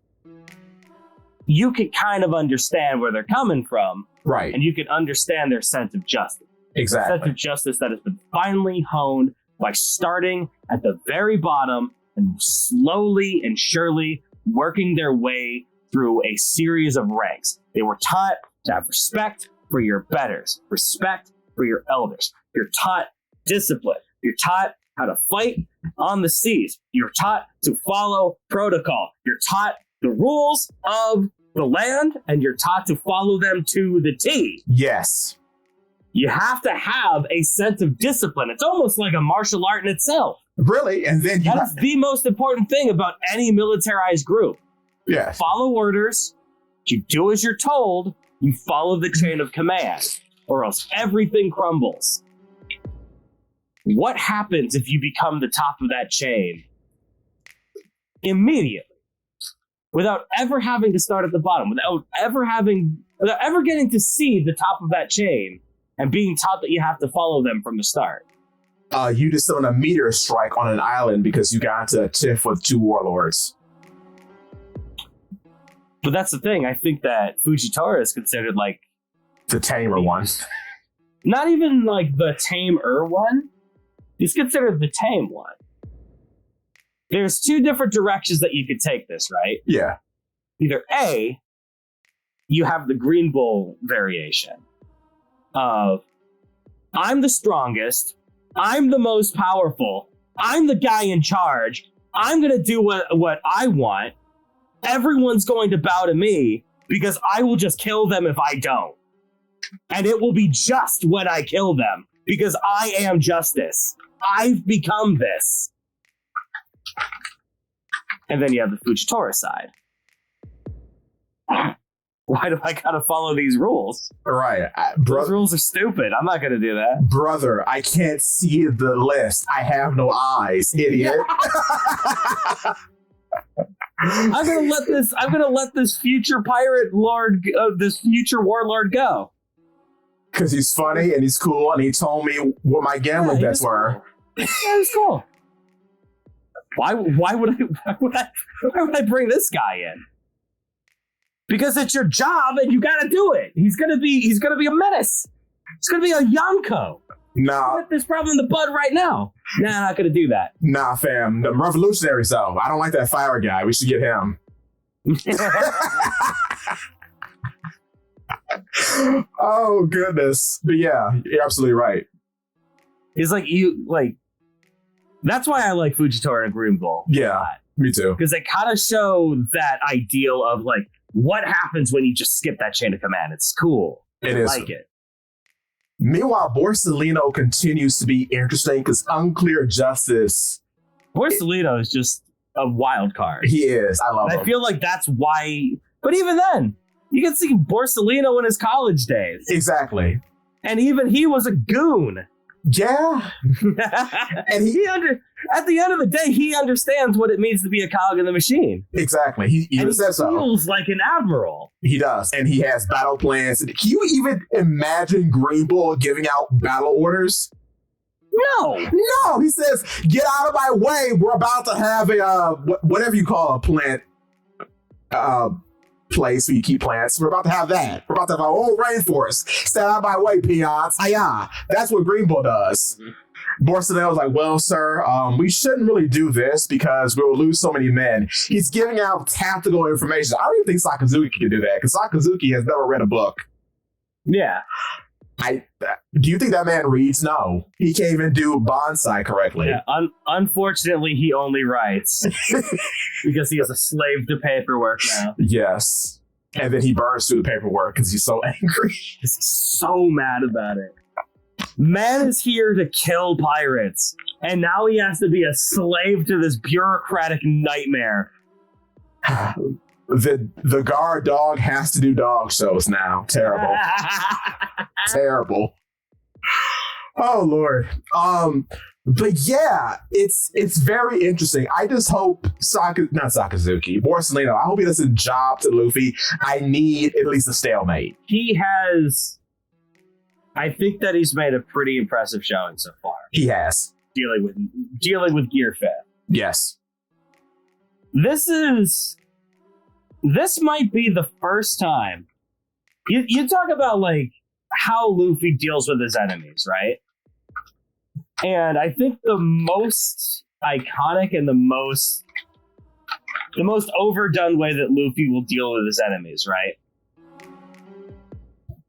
you can kind of understand where they're coming from, Right. and you can understand their sense of justice. Exactly. Sense of justice that has been finely honed by starting at the very bottom and slowly and surely working their way through a series of ranks. They were taught to have respect for your betters, respect for your elders. You're taught discipline. You're taught how to fight on the seas. You're taught to follow protocol. You're taught the rules of the land, and you're taught to follow them to the T. Yes. You have to have a sense of discipline. It's almost like a martial art in itself. Really? And then you That is the most important thing about any militarized group. yes. Follow orders. You do as you're told. You follow the chain of command, or else everything crumbles. What happens if you become the top of that chain immediately, without ever having to start at the bottom, without ever getting to see the top of that chain and being taught that you have to follow them from the start? You just done a meteor strike on an island because you got into a tiff with two warlords. But that's the thing. I think that Fujitora is considered like The tamer one. not even like the tamer one. He's considered the tame one. There's two different directions that you could take this, right? Yeah. Either A, you have the Green Bull variation of I'm the strongest, I'm the most powerful, I'm the guy in charge, I'm going to do what I want, everyone's going to bow to me because I will just kill them if I don't. And it will be just when I kill them because I am justice. I've become this. And then you have the Fujitora side. Why do I gotta follow these rules? Right. Those rules are stupid. I'm not gonna do that. Brother, I can't see the list. I have no eyes, idiot. I'm gonna let this future pirate lord, this future warlord go. Because he's funny and he's cool and he told me what my gambling bets were. Cool. Yeah, it's cool. Why would I bring this guy in? Because it's your job and you gotta do it. He's gonna be a menace. He's gonna be a Yonko. Nah, Put this problem in the bud right now. Nah, I'm not gonna do that. nah, fam. The revolutionaries, though. I don't like that fire guy. We should get him. Oh, goodness. But yeah, you're absolutely right. He's like that's why I like Fujitora and Green Bull. Yeah, me too. Because they kind of show that ideal of like what happens when you just skip that chain of command. It's cool. It I is. like it. Meanwhile, Borsellino continues to be interesting because unclear justice. Borsellino is just a wild card. He is. I love him. I feel like that's why. But even then, you can see Borsellino in his college days. Exactly. And even he was a goon. Yeah. And at the end of the day, he understands what it means to be a cog in the machine. Exactly. He even says so. He feels like an admiral. He does. And he has battle plans. Can you even imagine Green Bull giving out battle orders? No. No. He says, get out of my way. We're about to have a, whatever you call a plant place where you keep plants. We're about to have that. We're about to have our own rainforest. Stay out of my way, peons. Hiya. That's what Green Bull does. Borsellino was like, well, sir, we shouldn't really do this because we'll lose so many men. He's giving out tactical information. I don't even think Sakazuki can do that because Sakazuki has never read a book. Yeah. Do you think that man reads? No. He can't even do bonsai correctly. Yeah, unfortunately, he only writes because he has a slave to paperwork now. Yes. And then he burns through the paperwork because he's so angry. Because he's so mad about it. Man is here to kill pirates, and now he has to be a slave to this bureaucratic nightmare. The guard dog has to do dog shows now. Terrible. Terrible. Oh Lord. But yeah, it's very interesting. I just hope not Sakazuki, Borsellino, I hope he doesn't job to Luffy. I need at least a stalemate. I think that he's made a pretty impressive showing so far. He has. Dealing with Gear 5. Yes. This might be the first time. You talk about like how Luffy deals with his enemies, right? And I think the most iconic and the most overdone way that Luffy will deal with his enemies, right,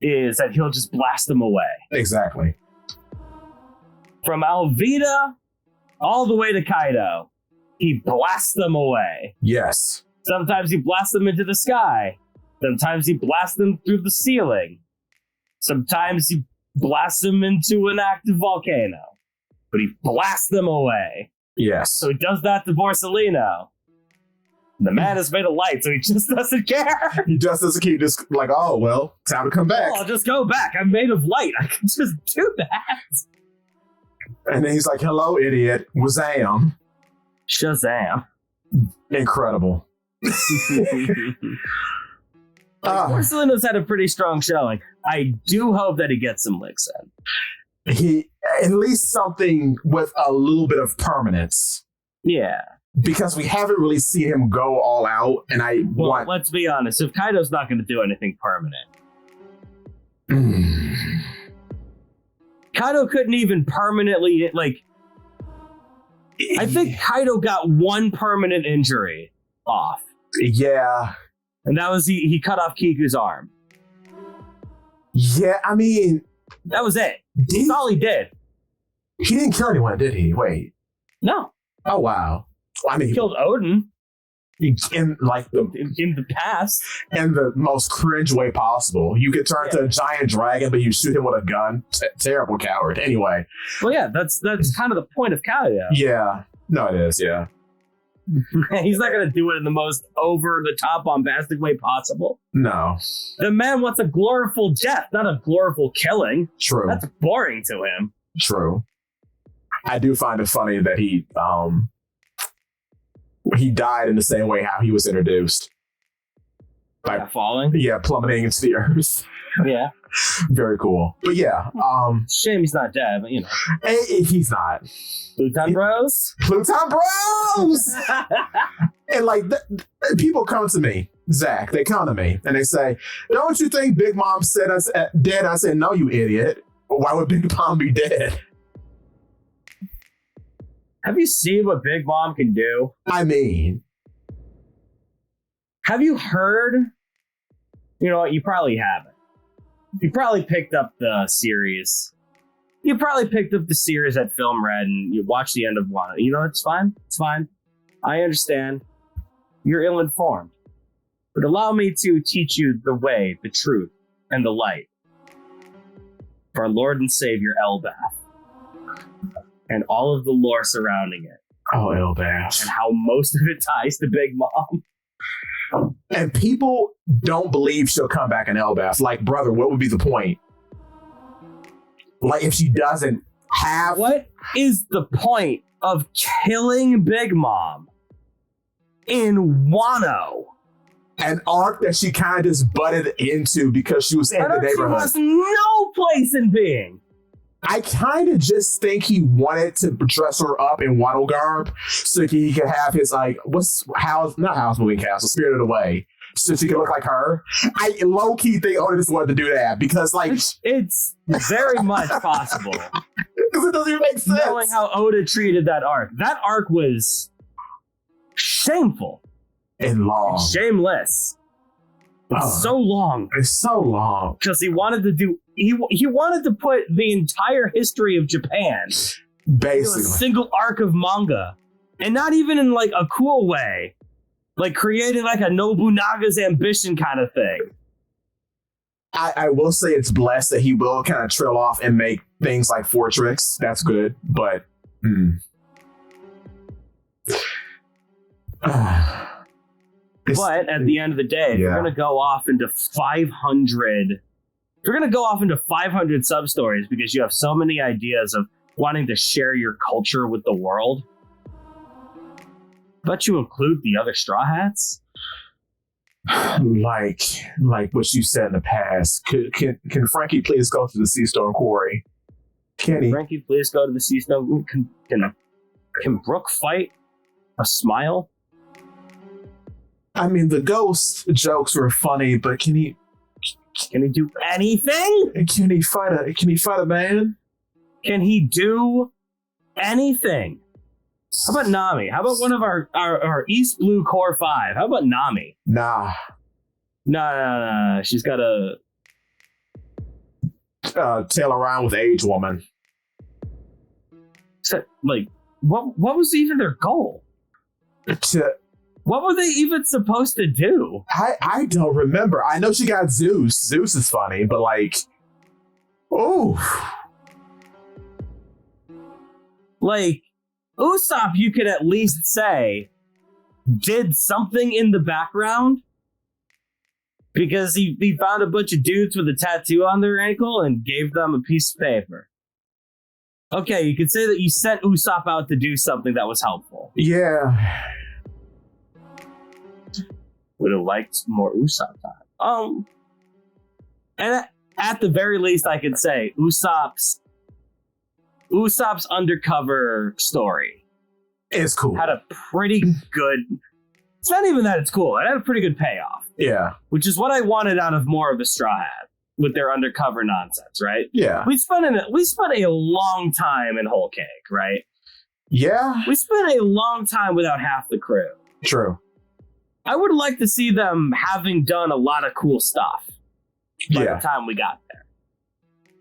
is that he'll just blast them away. Exactly. From Alvida all the way to Kaido, he blasts them away. Yes. Sometimes he blasts them into the sky. Sometimes he blasts them through the ceiling. Sometimes he blasts them into an active volcano. But he blasts them away. Yes. So he does that to Borsellino. The man is made of light, so he just doesn't care. He just doesn't care. Just like, oh, well, time to come back. Oh, I'll just go back. I'm made of light. I can just do that. And then he's like, hello, idiot. Wazam. Shazam. Incredible. Borsellino's had a pretty strong showing. I do hope that he gets some licks in. He, at least something with a little bit of permanence. Yeah. Because we haven't really seen him go all out, and let's be honest. If Kaido's not going to do anything permanent, Kaido couldn't even permanently, like, I think Kaido got one permanent injury off. Yeah. And that was he cut off Kiku's arm. Yeah, I mean, that was it. That's all he did. He didn't kill anyone, did he? Wait. No. Oh, wow. Well, I mean, he killed Odin. In the past. In the most cringe way possible. You could turn into a giant dragon, but you shoot him with a gun. Terrible coward. Anyway. Well, yeah, that's kind of the point of Kaido. Yeah. No, it is, yeah. He's not going to do it in the most over-the-top, bombastic way possible. No. The man wants a gloriful death, not a gloriful killing. True. That's boring to him. True. I do find it funny that he died in the same way how he was introduced. By falling? Yeah, plummeting into the earth. Yeah. Very cool. But yeah. Shame he's not dead, but you know. He's not. Pluton Bros? Pluton Bros! And like, people come to me, Zakk, they come to me and they say, don't you think Big Mom said us dead? I said, no, you idiot. Why would Big Mom be dead? Have you seen what Big Mom can do? I mean, have you heard? You know what? You probably haven't. You probably picked up the series. You probably picked up the series at Film Red and you watched the end of one. You know, it's fine. It's fine. I understand. You're ill-informed. But allow me to teach you the way, the truth, and the light. for our Lord and Savior Elbath and all of the lore surrounding it. Oh, Elbath. And how most of it ties to Big Mom. And people don't believe she'll come back in Elbath. Like, brother, what would be the point? Like, if she doesn't have... What is the point of killing Big Mom in Wano? An arc that she kind of just butted into because she was in the neighborhood. She has no place in being. I kind of just think he wanted to dress her up in Wano garb so he could have his, like, not House Moving Castle, Spirited Away, so she could look like her. I low-key think Oda just wanted to do that because, like... It's very much possible. Because it doesn't even make sense. Knowing how Oda treated that arc. That arc was shameful. And long. Shameless. It's so long. It's so long. Because he wanted to do... He wanted to put the entire history of Japan basically into a single arc of manga. And not even in, like, a cool way. Like, creating, like, a Nobunaga's ambition kind of thing. I will say it's blessed that he will kind of trail off and make things like Fortress. That's good, but... But at the end of the day, if you're going to go off into 500... If you're going to go off into 500 sub-stories because you have so many ideas of wanting to share your culture with the world, but you include the other Straw Hats? Like what you said in the past. Can Frankie please go to the Sea Stone Quarry? Can he? Frankie please go to the Sea Stone? Can Brooke fight a smile? I mean, the ghost jokes were funny, but can he do anything? Can he fight a man? Can he do anything? How about Nami? How about one of our East Blue Core 5? How about Nami? Nah. Nah. She's got a... tail around with Age Woman. So, like, what was even their goal? What were they even supposed to do? I don't remember. I know she got Zeus. Zeus is funny, but like... Oh. Like... Usopp, you could at least say, did something in the background because he found a bunch of dudes with a tattoo on their ankle and gave them a piece of paper. Okay, you could say that you sent Usopp out to do something that was helpful. Yeah. Would have liked more Usopp time. And at the very least, I could say Usopp's undercover story is cool. Had a pretty good... It's not even that it's cool. It had a pretty good payoff. Yeah. Which is what I wanted out of more of the Straw Hat with their undercover nonsense, right? Yeah. We spent a long time in Whole Cake, right? Yeah. We spent a long time without half the crew. True. I would like to see them having done a lot of cool stuff by the time we got there.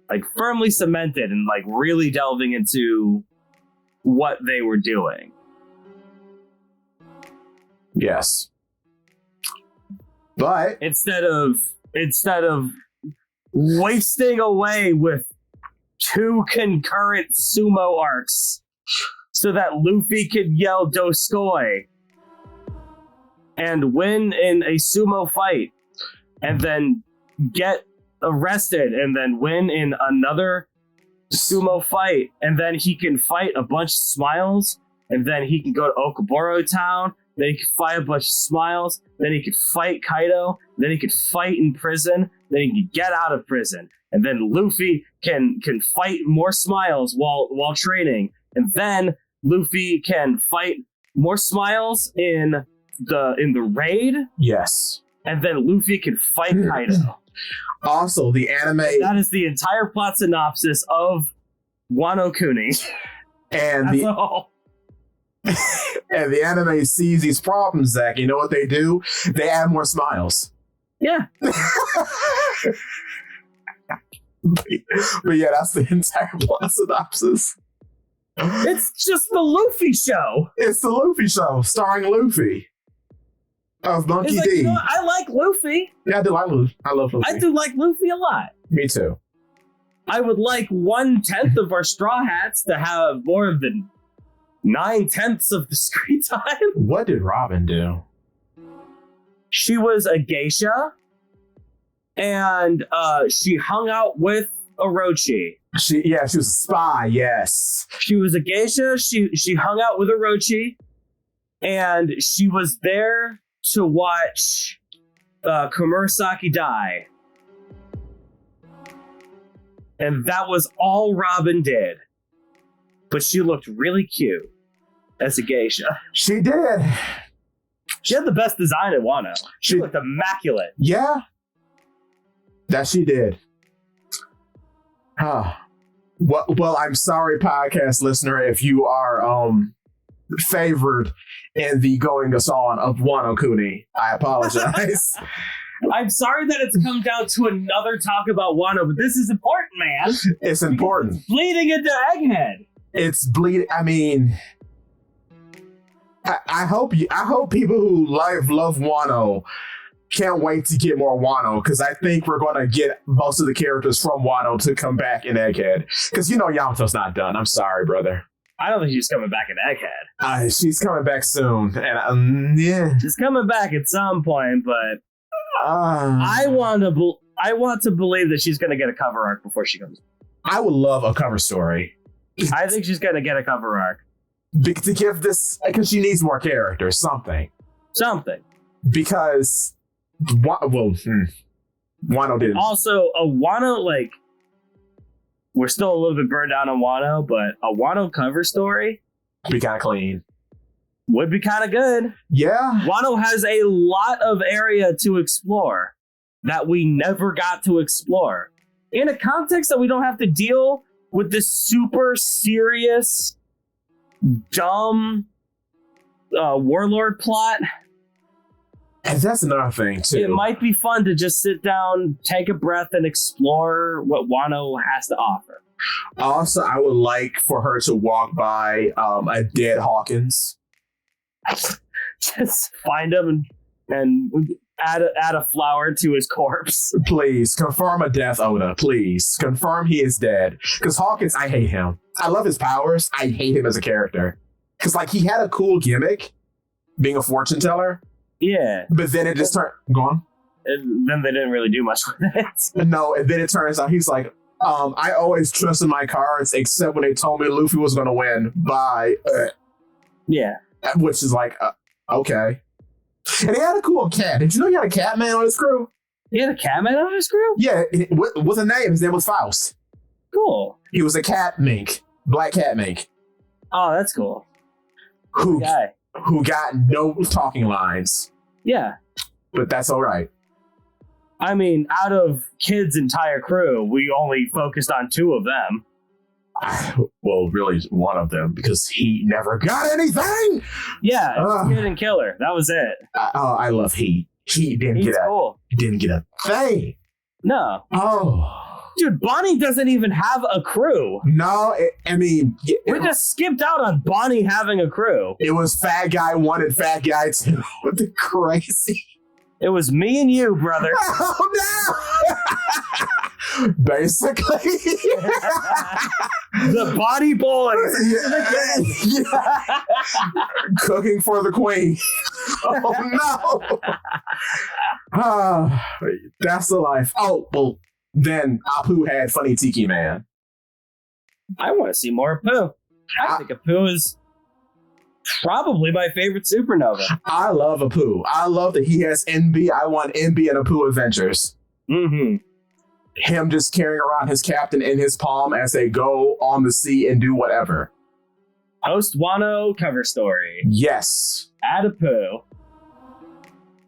Like, firmly cemented and, like, really delving into what they were doing. Yes. But instead of wasting away with 2 concurrent sumo arcs so that Luffy could yell Doskoi and win in a sumo fight and then get arrested and then win in another sumo fight, and then he can fight a bunch of Smiles, and then he can go to Okaburo Town, then he can fight a bunch of Smiles, then he could fight Kaido, then he could fight in prison, then he can get out of prison, and then Luffy can fight more Smiles while training, and then Luffy can fight more Smiles in the raid. Yes. And then Luffy can fight Kaido. Also, the anime... That is the entire plot synopsis of Wano Kuni. And That's all. And the anime sees these problems, Zakk. You know what they do? They add more Smiles. Yeah. But yeah, that's the entire plot synopsis. It's just the Luffy show. It's the Luffy show, starring Luffy. Of Monkey like, D. You know what? I like Luffy. Yeah, I do like Luffy. I love Luffy. I do like Luffy a lot. Me too. I would like 1/10 of our Straw Hats to have more than 9/10 of the screen time. What did Robin do? She was a geisha, and she hung out with Orochi. She was a spy, yes. She was a geisha, she hung out with Orochi, and she was there to watch Komurasaki die. And that was all Robin did. But she looked really cute as a geisha. She did. She had the best design at Wano. She looked immaculate. Yeah. That she did. Well, I'm sorry, podcast listener, if you are favored in the goings on of Wano Kuni. I apologize. I'm sorry that it's come down to another talk about Wano, but this is important, man. It's important. It's bleeding into Egghead. It's bleeding. I mean, I hope people who love Wano can't wait to get more Wano, because I think we're going to get most of the characters from Wano to come back in Egghead. Because Yamato's not done. I'm sorry, brother. I don't think she's coming back in Egghead. She's coming back soon, and yeah, she's coming back at some point. But I want to believe that she's going to get a cover arc before she comes. I would love a cover story. I think she's going to get a cover arc to give this, because she needs more characters. Something. Because Wano didn't. Also, a Wano, like, we're still a little bit burned out on Wano, but a Wano cover story be kind of clean. Would be kind of good. Yeah. Wano has a lot of area to explore that we never got to explore. In a context that we don't have to deal with this super serious, dumb warlord plot. And that's another thing, too. It might be fun to just sit down, take a breath, and explore what Wano has to offer. Also, I would like for her to walk by a dead Hawkins. Just find him and add a flower to his corpse. Please, confirm a death, Oda. Please, confirm he is dead. Because Hawkins, I hate him. I love his powers. I hate him as a character. Because, like, he had a cool gimmick, being a fortune teller. Yeah. But then it just turned... Go on. And then they didn't really do much with it. No, and then it turns out he's like, I always trusted my cards, except when they told me Luffy was going to win by... Yeah. Which is like, okay. And he had a cool cat. Did you know he had a cat man on his crew? He had a cat man on his crew? Yeah, with a name. His name was Faust. Cool. He was a cat mink. Black cat mink. Oh, that's cool. Who got no talking lines. Yeah. But that's all right. I mean, out of Kid's entire crew, we only focused on 2 of them. Well, really one of them, because he never got anything. Yeah, Kid and Killer. That was it. I love Heat. He didn't get a thing. No. Oh. Dude, Bonnie doesn't even have a crew. No, we just skipped out on Bonnie having a crew. It was Fat Guy 1 and Fat Guy 2. What the crazy. It was me and you, brother. Oh, no! Basically. The Body Boys. Yeah. Cooking for the queen. Oh, no. That's the life. Oh, well, then Apu had Funny Tiki Man. I want to see more Apu. I think Apu is probably my favorite supernova. I love Apu. I love that he has NB. I want NB and Apu adventures. Mm-hmm. Him just carrying around his captain in his palm as they go on the sea and do whatever. Post Wano cover story. Yes. Add Apu.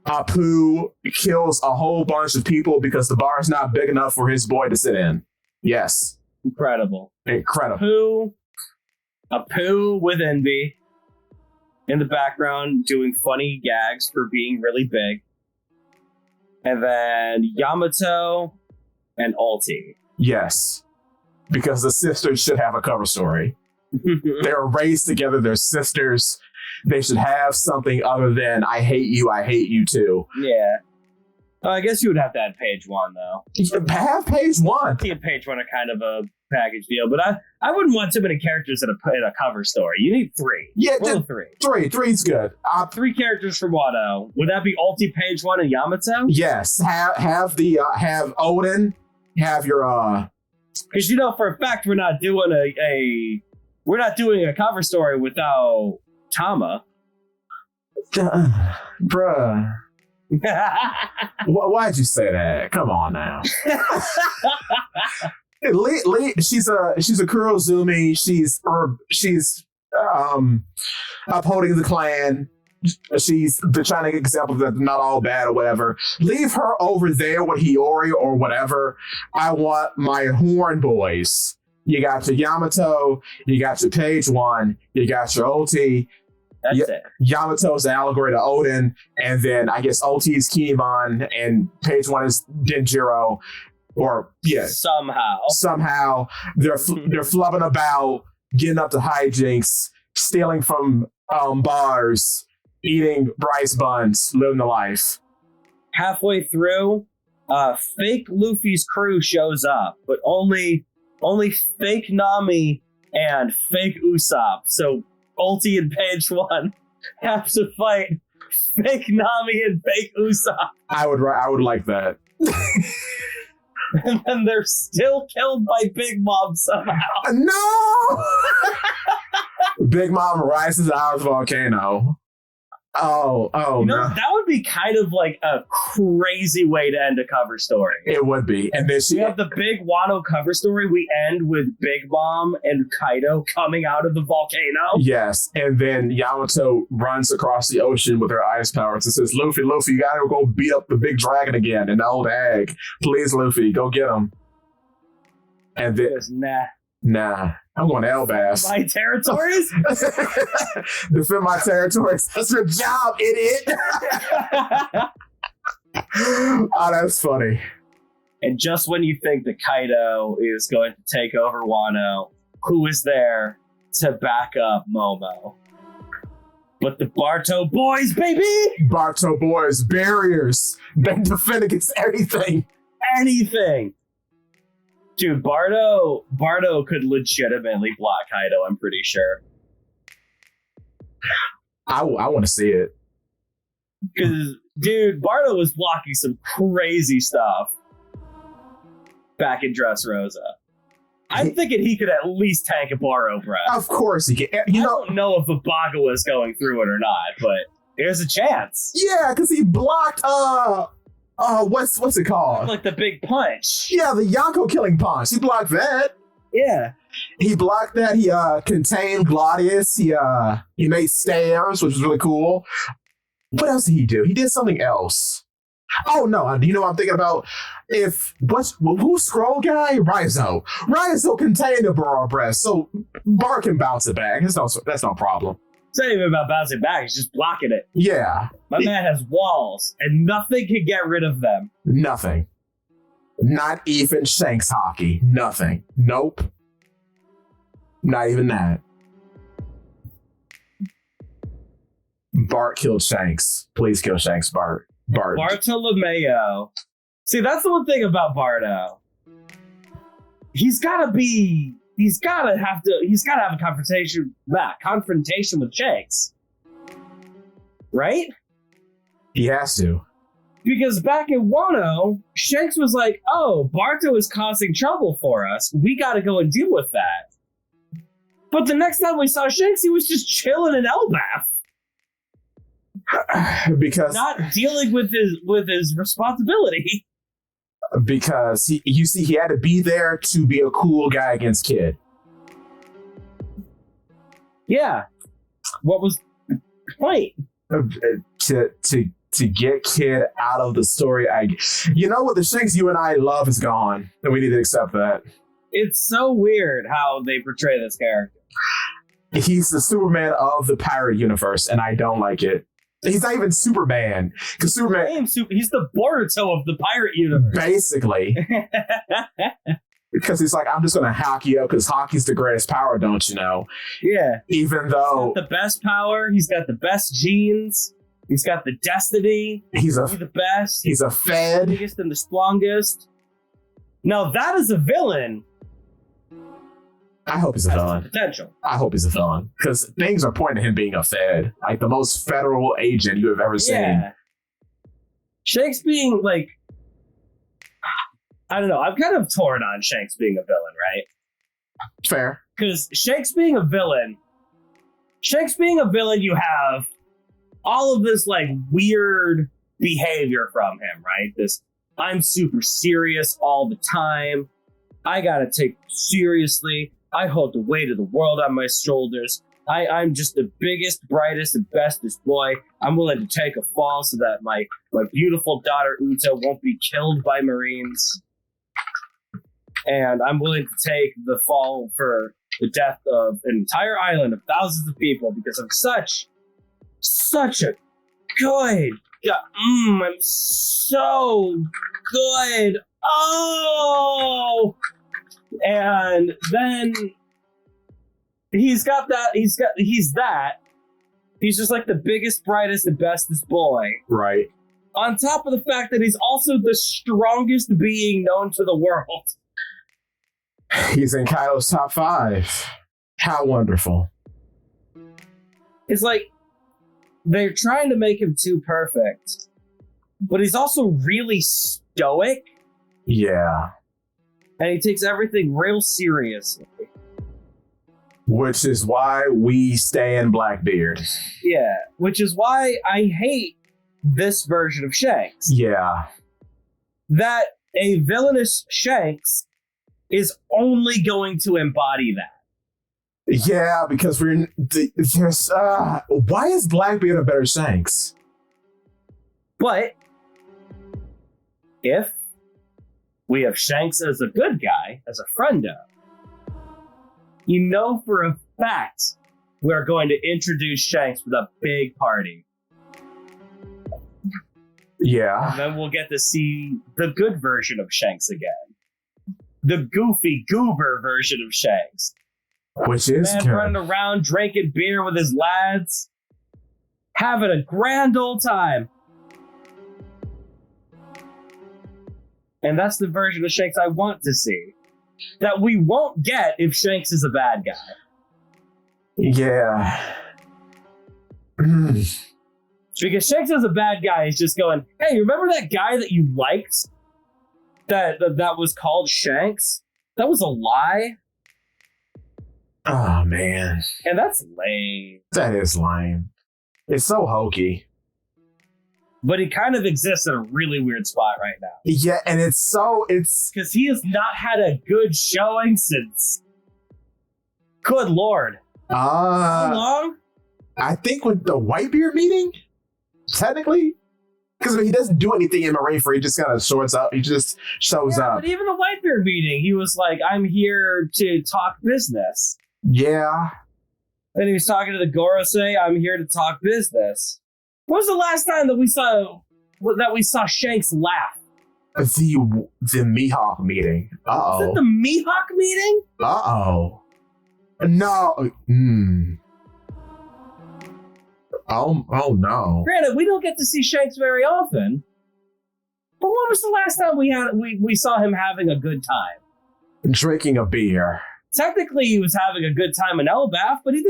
Apu kills a whole bunch of people because the bar is not big enough for his boy to sit in. Yes. Incredible. Apu with envy in the background doing funny gags for being really big. And then Yamato and Ulti. Yes. Because the sisters should have a cover story. They were raised together. They're sisters. They should have something other than I hate you too. Yeah. I guess you would have to add page 1 though. Have page 1. I think page 1 are kind of a package deal, but I wouldn't want too many characters in a cover story. You need 3. Yeah, Roll 3. Three's good. 3 characters for Wano. Would that be Ulti, page 1, and Yamato? Yes. Have Odin. Have your Because for a fact we're not doing a cover story without Tama. Bruh. Why'd you say that? Come on now. She's a Kurozumi. She's upholding the clan. She's the shining example that they're not all bad or whatever. Leave her over there with Hiyori or whatever. I want my horn boys. You got your Yamato. You got your page 1. You got your OT. That's it. Yamato's the allegory to Odin, and then I guess OT is Kinemon, and page 1 is Denjiro. Or somehow they're flubbing about, getting up to hijinks, stealing from bars, eating rice buns, living the life. Halfway through, fake Luffy's crew shows up, but only fake Nami and fake Usopp. So Ulti and page 1 have to fight fake Nami and fake Usopp. I would like that. And then they're still killed by Big Mom somehow. No! Big Mom rises out of the volcano. Oh, no. That would be kind of like a crazy way to end a cover story. It would be. And then we have the big Wano cover story. We end with Big Mom and Kaido coming out of the volcano. Yes. And then Yamato runs across the ocean with her ice powers and says, Luffy, you gotta go beat up the big dragon again in the old egg. Please, Luffy, go get him. And then... Nah. I'm going to Elbas. My territories? Defend my territories. That's your job, idiot. Oh, that's funny. And just when you think that Kaido is going to take over Wano, who is there to back up Momo? But the Barto boys, baby! Barto boys, barriers. They defend against anything. Anything. Dude, Bardo could legitimately block Kaido, I'm pretty sure. I want to see it. Because, dude, Bardo was blocking some crazy stuff back in Dressrosa. I'm thinking he could at least tank a Baro breath. Of course he can. I don't know if Ibaga is going through it or not, but there's a chance. Yeah, because he blocked, what's it called? Like the big punch. Yeah, the Yonko killing punch. He blocked that. Yeah. He blocked that. He contained Gladius. He made stairs, which was really cool. What else did he do? He did something else. Oh no! Do you know what I'm thinking about? Who's Scroll guy? Raizo contained the Burrow Breast, so Bar can bounce it back. That's no problem. It's not even about bouncing back, it's just blocking it. Yeah. My man has walls, and nothing can get rid of them. Nothing. Not even Shanks hockey. Nothing. Nope. Not even that. Bart killed Shanks. Please kill Shanks, Bart. Bartolomeo. See, that's the one thing about Bardo. He's gotta have a confrontation with Shanks. Right? He has to. Because back in Wano, Shanks was like, oh, Barto is causing trouble for us. We gotta go and deal with that. But the next time we saw Shanks, he was just chilling in Elbaf. Because not dealing with his responsibility. Because he had to be there to be a cool guy against Kid. Yeah. What was the point? To get Kid out of the story. You know what? The Shanks you and I love is gone, and we need to accept that. It's so weird how they portray this character. He's the Superman of the pirate universe, and I don't like it. He's not even Superman. Because Superman... He's the Boruto of the pirate universe. Basically. Because he's like, I'm just going to hack you up because hockey's the greatest power, don't you know? Yeah. Even though... He's got the best power. He's got the best genes. He's got the destiny. He's the best. He's a Fed. The biggest and the strongest. Now that is a villain. I hope he's a villain. Potential. I hope he's a villain because things are pointing to him being a Fed, like the most federal agent you have ever seen. Yeah. Shanks being like, I don't know. I'm kind of torn on Shanks being a villain, right? Fair. Because Shanks being a villain, you have all of this like weird behavior from him, right? This, I'm super serious all the time. I gotta take it seriously. I hold the weight of the world on my shoulders. I'm just the biggest, brightest, and bestest boy. I'm willing to take a fall so that my beautiful daughter Uta won't be killed by Marines. And I'm willing to take the fall for the death of an entire island of thousands of people because I'm such a good guy. I'm so good. Oh! And then he's that. He's just like the biggest, brightest, and bestest boy. Right. On top of the fact that he's also the strongest being known to the world. He's in Kaido's top 5. How wonderful. It's like they're trying to make him too perfect, but he's also really stoic. Yeah. And he takes everything real seriously. Which is why we stay in Blackbeard. Yeah, which is why I hate this version of Shanks. Yeah. That a villainous Shanks is only going to embody that. Yeah, because there's why is Blackbeard a better Shanks? But if we have Shanks as a good guy, as a friendo, you know for a fact we're going to introduce Shanks with a big party. Yeah. And then we'll get to see the good version of Shanks again. The goofy, goober version of Shanks. Which is Man good. running around drinking beer with his lads, having a grand old time. And that's the version of Shanks I want to see. That we won't get if Shanks is a bad guy. Yeah. Because Shanks as a bad guy is just going, hey, remember that guy that you liked? That was called Shanks? That was a lie? Oh, man. And that's lame. That is lame. It's so hokey. But he kind of exists in a really weird spot right now. Yeah, and it's because he has not had a good showing since. Good Lord. How long? I think with the Whitebeard meeting, technically. Because he doesn't do anything in Marineford, he just kind of shorts up. He just shows up. But even the Whitebeard meeting, he was like, I'm here to talk business. Yeah. Then he was talking to the Gorosei, I'm here to talk business. When was the last time that we saw Shanks laugh? The Mihawk meeting. Uh-oh. Was it the Mihawk meeting? Uh-oh. No. Oh no. Granted, we don't get to see Shanks very often. But when was the last time we saw him having a good time? Drinking a beer. Technically, he was having a good time in Elbaf, but he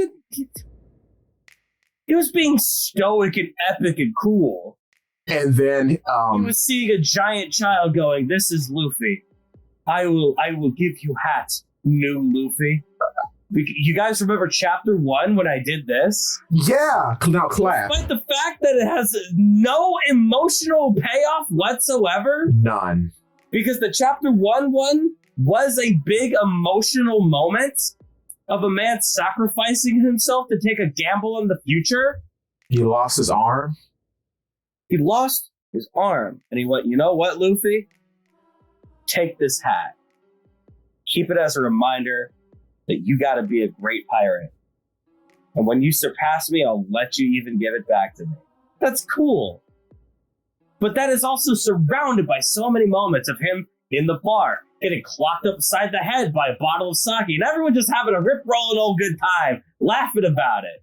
was being stoic and epic and cool. And then he was seeing a giant child going, this is Luffy. I will give you hats, new Luffy. You guys remember chapter 1 when I did this? Yeah, now clap. Despite the fact that it has no emotional payoff whatsoever. None. Because the chapter 1 was a big emotional moment of a man sacrificing himself to take a gamble on the future. He lost his arm. He lost his arm. And he went, you know what, Luffy? Take this hat. Keep it as a reminder that you gotta be a great pirate. And when you surpass me, I'll let you even give it back to me. That's cool. But that is also surrounded by so many moments of him in the bar, getting clocked upside the head by a bottle of sake, and everyone just having a rip-rollin' old good time, laughing about it.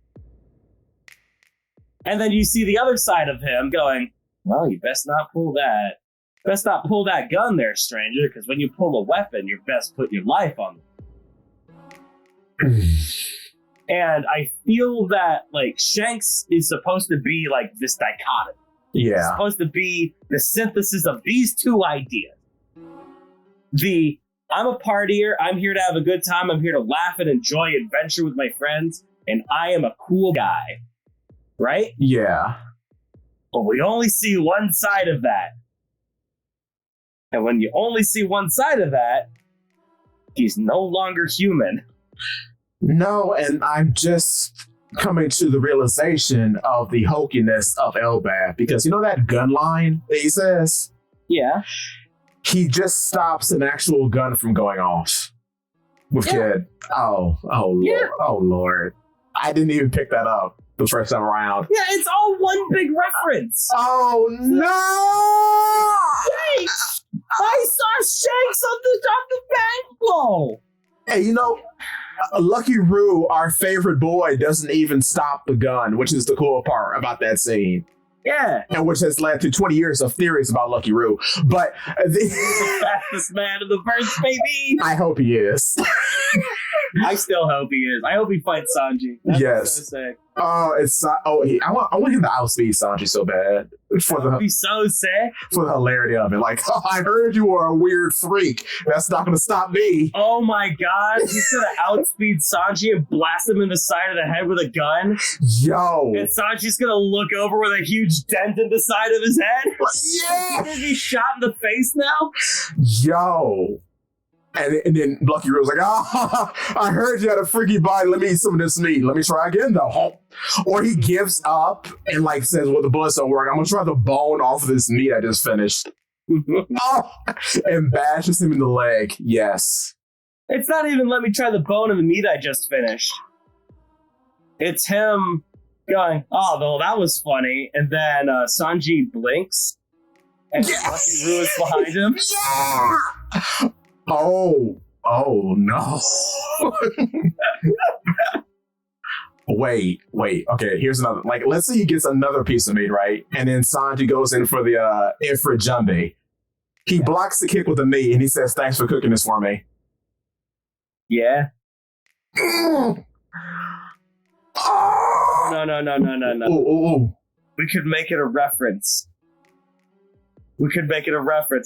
And then you see the other side of him going, well, you best not pull that. Best not pull that gun there, stranger, because when you pull a weapon, you're best put your life on it. And I feel that, like, Shanks is supposed to be, like, this dichotomy. Yeah. It's supposed to be the synthesis of these two ideas. I'm a partier, I'm here to have a good time, I'm here to laugh and enjoy adventure with my friends, and I am a cool guy. Right? Yeah. But we only see one side of that. And when you only see one side of that, he's no longer human. No, and I'm just coming to the realization of the hokiness of Elbaf, because you know that gun line that he says? Yeah. He just stops an actual gun from going off with Kid. Oh Lord. Yeah. Oh Lord. I didn't even pick that up the first time around. Yeah, it's all one big reference. Oh no! Shanks! I saw Shanks on the bank wall. Hey, you know, Lucky Roo, our favorite boy, doesn't even stop the gun, which is the cool part about that scene. Yeah. And which has led to 20 years of theories about Lucky Roo. But the fastest man in the verse, baby. I hope he is. I still hope he is. I hope he fights Sanji. That's yes. So sick. I want him to outspeed Sanji so bad That would be so sick. For the hilarity of it. Like, oh, I heard you were a weird freak. That's not going to stop me. Oh my god, he's gonna outspeed Sanji and blast him in the side of the head with a gun. Yo. And Sanji's gonna look over with a huge dent in the side of his head. Yeah. Is he shot in the face now? Yo. And then Lucky Roo's like, I heard you had a freaky body. Let me eat some of this meat. Let me try again, though. Or he gives up and like says, well, the bullets don't work. I'm going to try the bone off of this meat I just finished. And bashes him in the leg. Yes. It's not even let me try the bone of the meat I just finished. It's him going, oh, well, that was funny. And then Sanji blinks. And Lucky Roo is behind him. Yeah! Oh no. Wait. Okay, here's another. Like, let's say he gets another piece of meat, right? And then Sanji goes in for the infrared jumbe. He blocks the kick with the meat and he says, thanks for cooking this for me. Yeah. Oh. No. Ooh. We could make it a reference.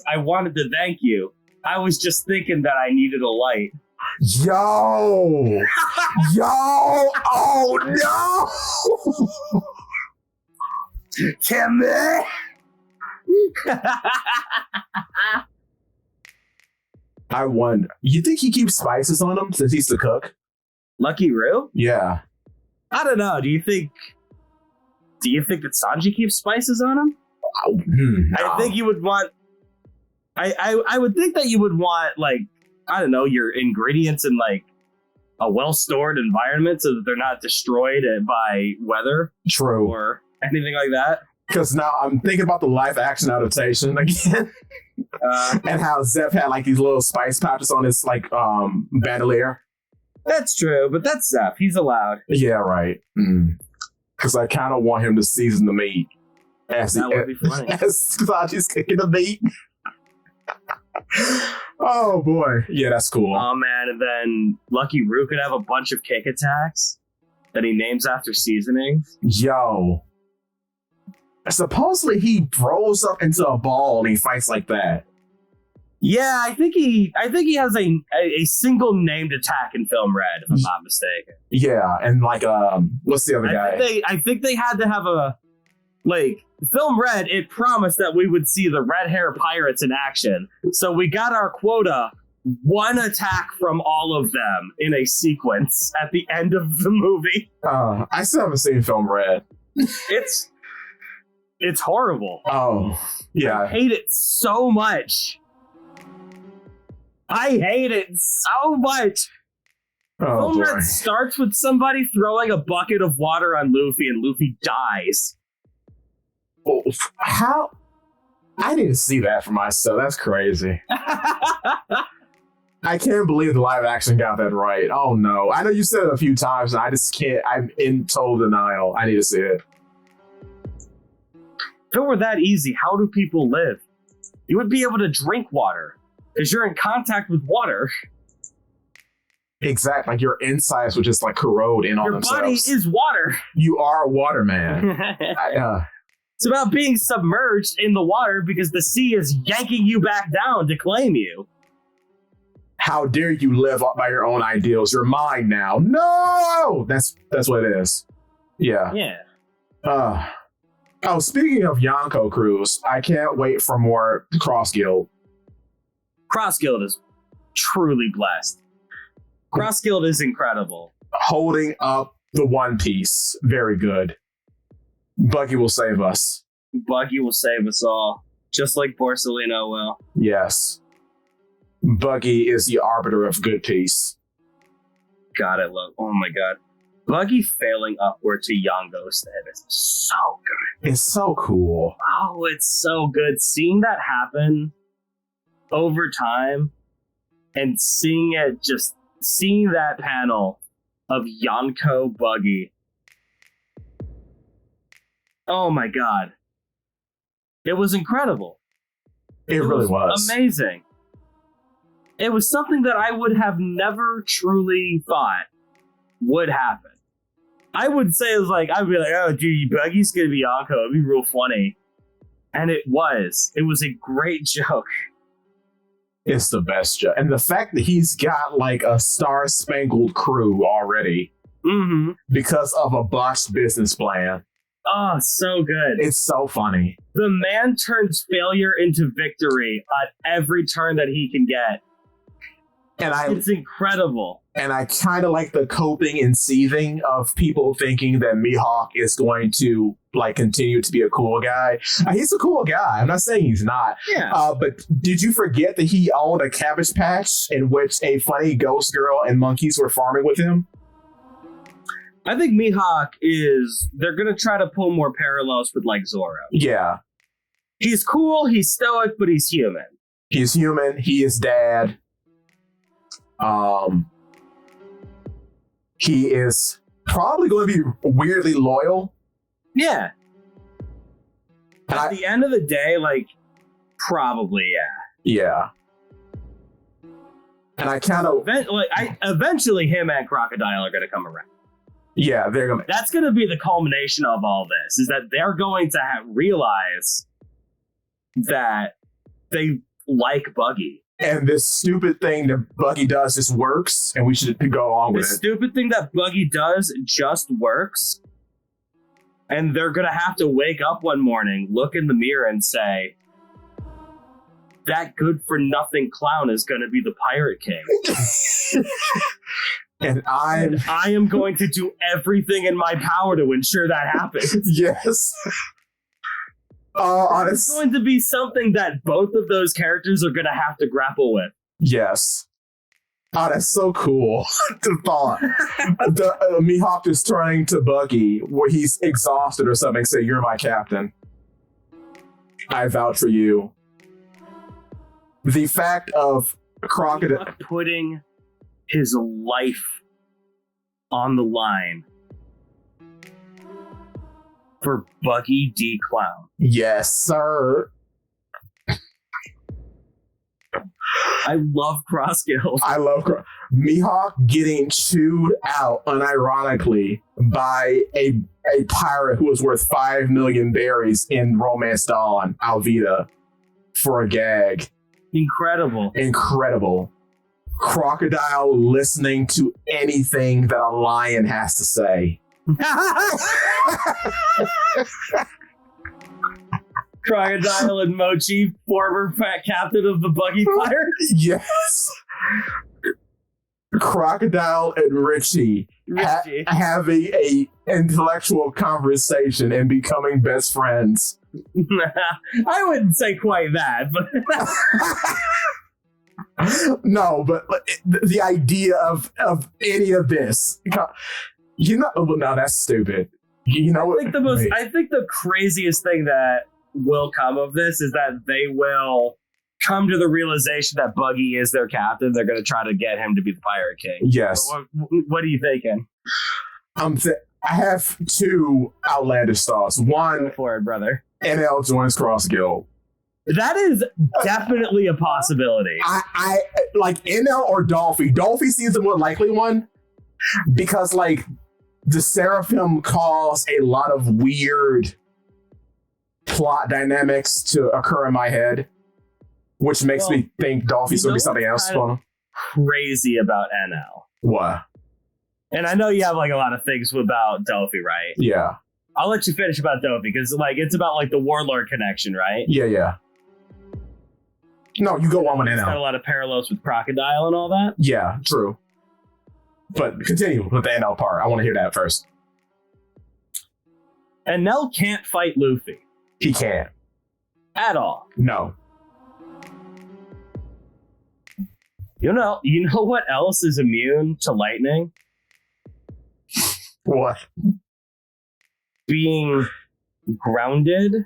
I wanted to thank you. I was just thinking that I needed a light. Yo! Oh no! Timmy! I wonder. You think he keeps spices on him since he's the cook? Lucky Roo? Yeah. I don't know. Do you think that Sanji keeps spices on him? No. I think you would want. I would think that you would want, like, I don't know, your ingredients in like a well-stored environment so that they're not destroyed by weather. True. Or anything like that. Because now I'm thinking about the live action adaptation again. And how Zeph had like these little spice pouches on his like bandolier. That's true, but that's Zeph. He's allowed. Yeah, right. Because I kind of want him to season the meat. That would be funny. As Sanji's cooking the meat. Oh boy. Yeah, that's cool. Oh man, and then Lucky Roo could have a bunch of kick attacks that he names after seasonings. Yo. Supposedly he grows up into a ball and he fights like that. Yeah, I think he has a single named attack in Film Red, if I'm not mistaken. Yeah, and like what's the other guy? I think they had to have a like Film Red. It promised that we would see the red hair pirates in action, so we got our quota. One attack from all of them in a sequence at the end of the movie. I still haven't seen Film Red. It's horrible. Oh, yeah. I hate it so much. Oh, Film Red starts with somebody throwing a bucket of water on Luffy and Luffy dies. Oh, how? I didn't see that for myself. That's crazy. I can't believe the live action got that right. Oh no. I know you said it a few times and I just can't. I'm in total denial. I need to see it. If it were that easy, how do people live? You would be able to drink water because you're in contact with water. Exactly. Like your insides would just like corrode in on themselves. Your body is water. You are a water man. It's about being submerged in the water because the sea is yanking you back down to claim you. How dare you live up by your own ideals? You're mine now. No! That's what it is. Yeah. Yeah. Oh, speaking of Yonko crews, I can't wait for more Cross Guild. Cross Guild is truly blessed. Cross Guild is incredible. Holding up the One Piece. Very good. Buggy will save us. Buggy will save us all. Just like Borsellino will. Yes. Buggy is the arbiter of good peace. God, I love... Oh my god. Buggy failing upward to Yongo's head is so good. It's so cool. Oh, it's so good. Seeing that happen over time and seeing that panel of Yonko Buggy. Oh my god. It was incredible. It really was. Amazing. It was something that I would have never truly thought would happen. I would say it was like, I'd be like, oh, gee, Buggy's gonna be Yonko. It'd be real funny. And it was. It was a great joke. It's the best joke. And the fact that he's got like a star-spangled crew already because of a botched business plan. Oh, so good. It's so funny. The man turns failure into victory at every turn that he can get. And it's incredible. And I kind of like the coping and seething of people thinking that Mihawk is going to like continue to be a cool guy. He's a cool guy. I'm not saying he's not. Yeah. But did you forget that he owned a cabbage patch in which a funny ghost girl and monkeys were farming with him? I think Mihawk they're going to try to pull more parallels with like Zoro. Yeah. He's cool, he's stoic, but he's human. He's human. He is dad. He is probably going to be weirdly loyal. Yeah. At the end of the day, like, probably, yeah. Yeah. And I kind of... Eventually, him and Crocodile are going to come around. Yeah, they're going to... That's going to be the culmination of all this, is that they're going to realize that they like Buggy. And this stupid thing that Buggy does just works, and we should go along with it. The stupid thing that Buggy does just works, and they're going to have to wake up one morning, look in the mirror, and say, that good-for-nothing clown is going to be the Pirate King. And I am going to do everything in my power to ensure that happens. Yes. It's going to be something that both of those characters are going to have to grapple with. Yes. Oh, that's so cool. The thought. Mihawk is turning to Buggy where he's exhausted or something, say, you're my captain. I vouch for you. The fact of Crocodile putting his life on the line for Buggy D. Clown. Yes, sir. I love Cross Guild. I love Mihawk getting chewed out unironically by a pirate who was worth 5 million berries in Romance Dawn, Alvida, for a gag. Incredible. Crocodile listening to anything that a lion has to say. Crocodile and Mochi, former captain of the Buggy Pirates. Yes. Crocodile and Richie. Having a intellectual conversation and becoming best friends. I wouldn't say quite that, but no, but the idea of any of this, no, that's stupid. I think the craziest thing that will come of this is that they will come to the realization that Buggy is their captain. They're going to try to get him to be the Pirate King. Yes. What are you thinking? I have two outlandish thoughts. One, go for it, brother. NL joins Cross Guild. That is definitely a possibility. I like NL or Dolphy. Dolphy seems the more likely one because like the Seraphim cause a lot of weird plot dynamics to occur in my head, which makes me think Dolphy's gonna be something else. Crazy about NL. What? And I know you have like a lot of things about Dolphy, right? Yeah. I'll let you finish about Dolphy because like it's about like the Warlord connection, right? Yeah. No, you go on with It's NL. got a lot of parallels with Crocodile and all that. Yeah, true. But continue with the NL part. I want to hear that first. NL can't fight Luffy. He can't. At all. No. You know what else is immune to lightning? What? Being grounded.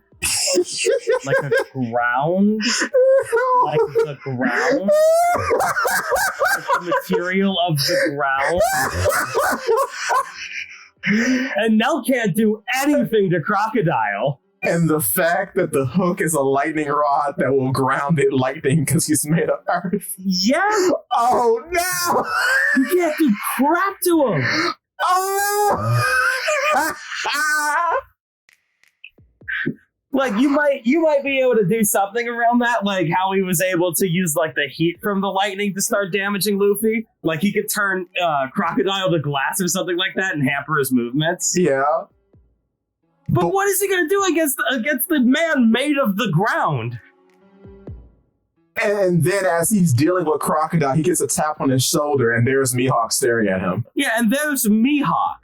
Like a ground. Like the ground. Like the material of the ground. And Nell can't do anything to Crocodile. And the fact that the hook is a lightning rod that will ground it lightning because he's made of earth. Yeah. Oh no! You can't do crap to him. Oh! Like you might be able to do something around that, like how he was able to use like the heat from the lightning to start damaging Luffy. Like he could turn Crocodile to glass or something like that and hamper his movements. Yeah. But what is he gonna do against the man made of the ground? And then as he's dealing with Crocodile, he gets a tap on his shoulder and there's Mihawk staring at him. Yeah, and there's Mihawk.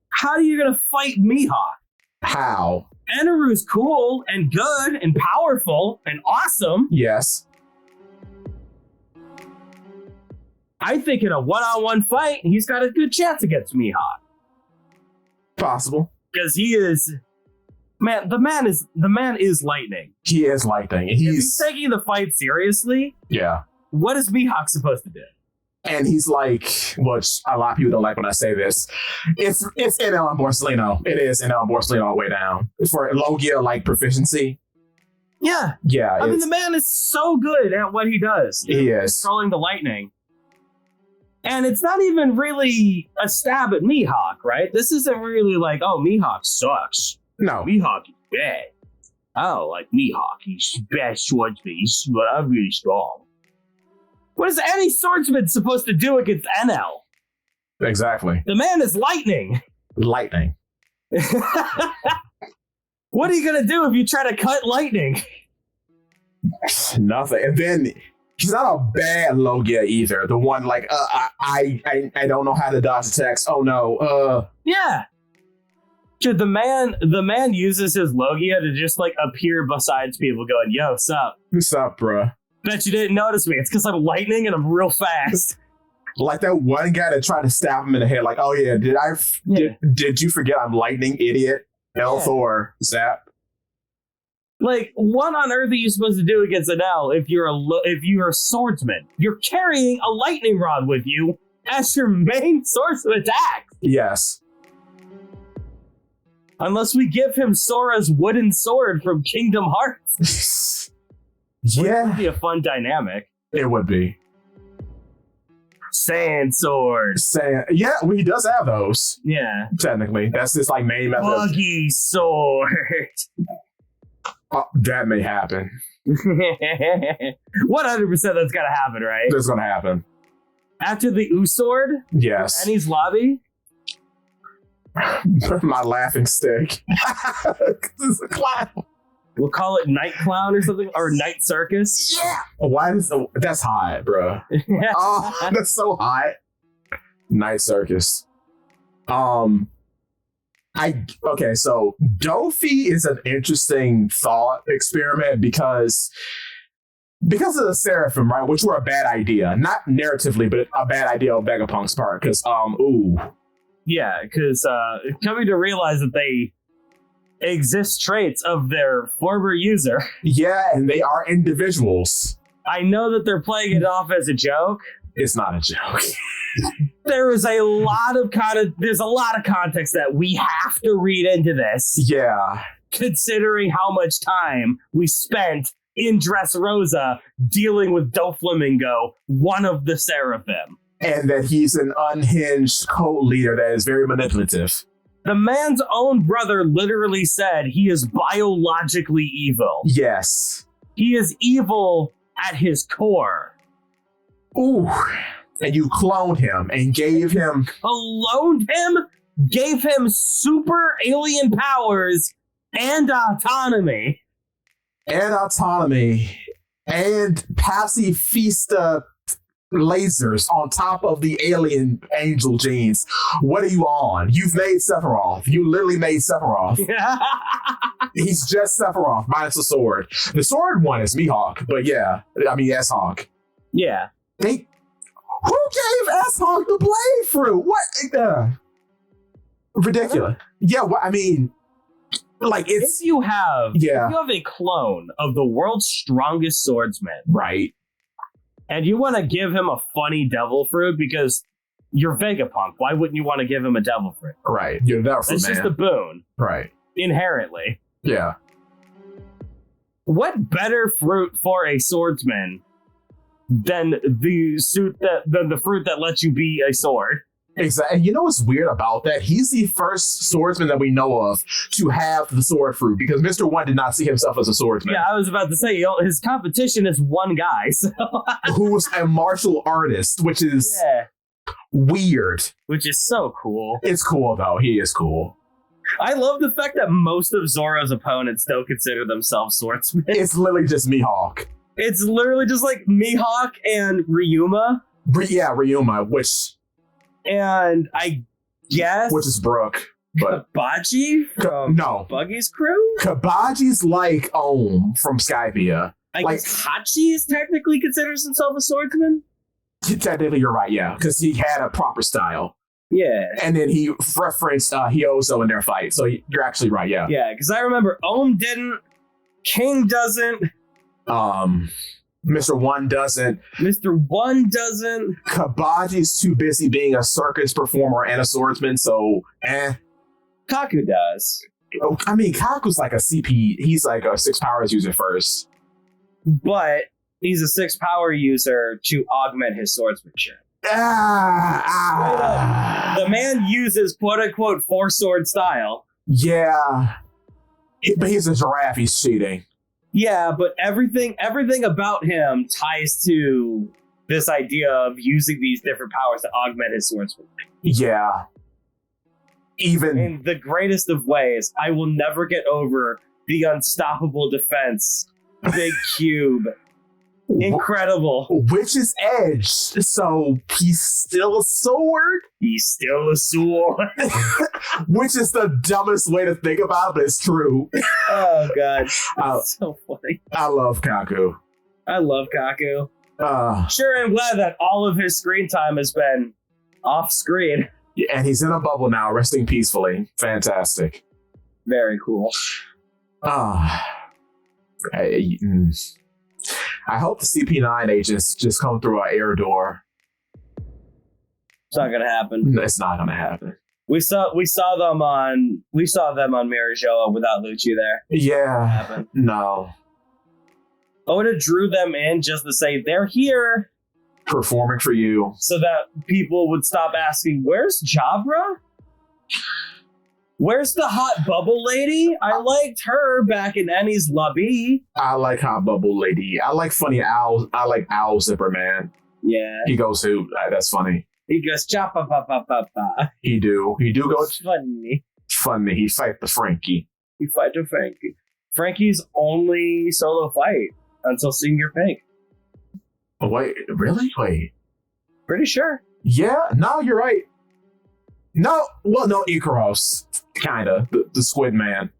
How are you gonna fight Mihawk? How? Eneru's cool and good and powerful and awesome. Yes. I think in a one-on-one fight, he's got a good chance against Mihawk. Possible. Because he is... Man, the man is lightning. He is lightning. If he's taking the fight seriously, yeah. What is Mihawk supposed to do? And he's like, which a lot of people don't like when I say this, it's NL and Borsellino. It is NL and Borsellino all the way down. For Logia, like, proficiency. Yeah. Yeah. I mean, the man is so good at what he does. He is. Controlling the lightning. And it's not even really a stab at Mihawk, right? This isn't really like, oh, Mihawk sucks. No. Mihawk is bad. I don't like Mihawk. He's bad swordsman. But I'm really strong. What is any swordsman supposed to do against NL? Exactly. The man is lightning. Lightning. What are you going to do if you try to cut lightning? Nothing. And then he's not a bad Logia either. The one like, I don't know how to dodge attacks. Oh no. Yeah. Dude, the man uses his Logia to just like appear besides people going, yo, sup? What's up, bruh? Bet you didn't notice me. It's because I'm lightning and I'm real fast. Like that one guy that tried to stab him in the head. Like, oh yeah, did you forget I'm lightning, idiot? L4, zap. Like, what on earth are you supposed to do against an L if you're a swordsman? You're carrying a lightning rod with you as your main source of attack. Yes. Unless we give him Sora's wooden sword from Kingdom Hearts. Yeah. It would be a fun dynamic. It would be. Sand sword. Yeah, well, he does have those. Yeah. Technically. That's his like main method. Buggy sword. That may happen. 100% that's gotta happen, right? That's gonna happen. After the U-sword? Yes. Annie's lobby? My laughing stick. It's a clown. We'll call it Night Clown or something, or Night Circus. Yeah. Why is that's hot, bro? Oh, that's so hot. Night Circus. Okay, so Dofi is an interesting thought experiment because of the Seraphim, right? Which were a bad idea, not narratively, but a bad idea on Vegapunk's part. Because yeah, because coming to realize that they exist traits of their former user. Yeah, and they are individuals. I know that they're playing it off as a joke, It's not a joke. There's a lot of context that we have to read into this. Yeah. Considering how much time we spent in Dressrosa dealing with Doflamingo, one of the Seraphim. And that he's an unhinged cult leader that is very manipulative. The man's own brother literally said he is biologically evil. Yes. He is evil at his core. Ooh. And you cloned him and gave him... Cloned him? Gave him super alien powers and autonomy. And autonomy. And pacifista lasers on top of the alien angel genes. What are you on? You've made Sephiroth. You literally made Sephiroth. He's just Sephiroth minus the sword. The sword one is Mihawk, but yeah, I mean S-Hawk. Yeah. Who gave S-Hawk the blade fruit? What? Ridiculous. Yeah, well, I mean, like it's... If you have Yeah. a clone of the world's strongest swordsman, Right. and you want to give him a funny devil fruit because you're Vegapunk, why wouldn't you want to give him a devil fruit? Right. You're there for It's man. just a boon, Right. inherently. Yeah. What better fruit for a swordsman than the fruit that lets you be a sword? Exactly. And you know what's weird about that? He's the first swordsman that we know of to have the sword fruit because Mr. One did not see himself as a swordsman. Yeah, I was about to say, his competition is one guy, so... Who's a martial artist, which is weird. Which is so cool. It's cool, though. He is cool. I love the fact that most of Zoro's opponents don't consider themselves swordsmen. It's literally just Mihawk. It's literally just like Mihawk and Ryuma. Ryuma, which I guess... Which is Brooke. But Kabaji from no. Buggy's crew? Kabaji's like Ohm from Skypiea. I guess Hachi is technically considers himself a swordsman? Technically, you're right, yeah. Because he had a proper style. Yeah. And then he referenced Hyozo in their fight. So you're actually right, yeah. Yeah, because I remember Ohm didn't, King doesn't, Mr. One doesn't. Mr. One doesn't. Kabaji's too busy being a circus performer and a swordsman, so Kaku does. I mean, Kaku's like a CP. He's like a 6 powers user first. But he's a 6 power user to augment his swordsmanship. The man uses quote-unquote 4-sword style. Yeah. But he's a giraffe. He's cheating. Yeah, but everything about him ties to this idea of using these different powers to augment his swordsmanship. Yeah. Even In the greatest of ways, I will never get over the unstoppable defense. Big cube. Incredible. Witch's Edge. So he's still a sword? He's still a sword. Which is the dumbest way to think about it, but it's true. Oh, God. That's so funny. I love Kaku. I love Kaku. Uh, Sure, I'm glad that all of his screen time has been off screen. and he's in a bubble now, resting peacefully. Fantastic. Very cool. I hope the CP9 agents just come through our air door. It's not gonna happen. No, it's not gonna happen. We saw them on Mirajoa without Lucci there. Yeah. Happen. No. I would have drew them in just to say they're here, Performing for you. so that people would stop asking, "Where's Jabra? Where's the hot bubble lady? I liked her back in Ennie's lobby." I like Hot Bubble Lady. I like Funny Owl. I like Owl Zipper Man. Yeah. He goes hoot. That's funny. He goes chapa pa pa pa pa. He do go It's funny. funny. He fight the Frankie. He fight to Frankie. Frankie's only solo fight until Senior Pink. Wait, really? Wait. Pretty sure. Yeah, no, you're right. No, well, no, Ikaros. Kinda. The Squid Man.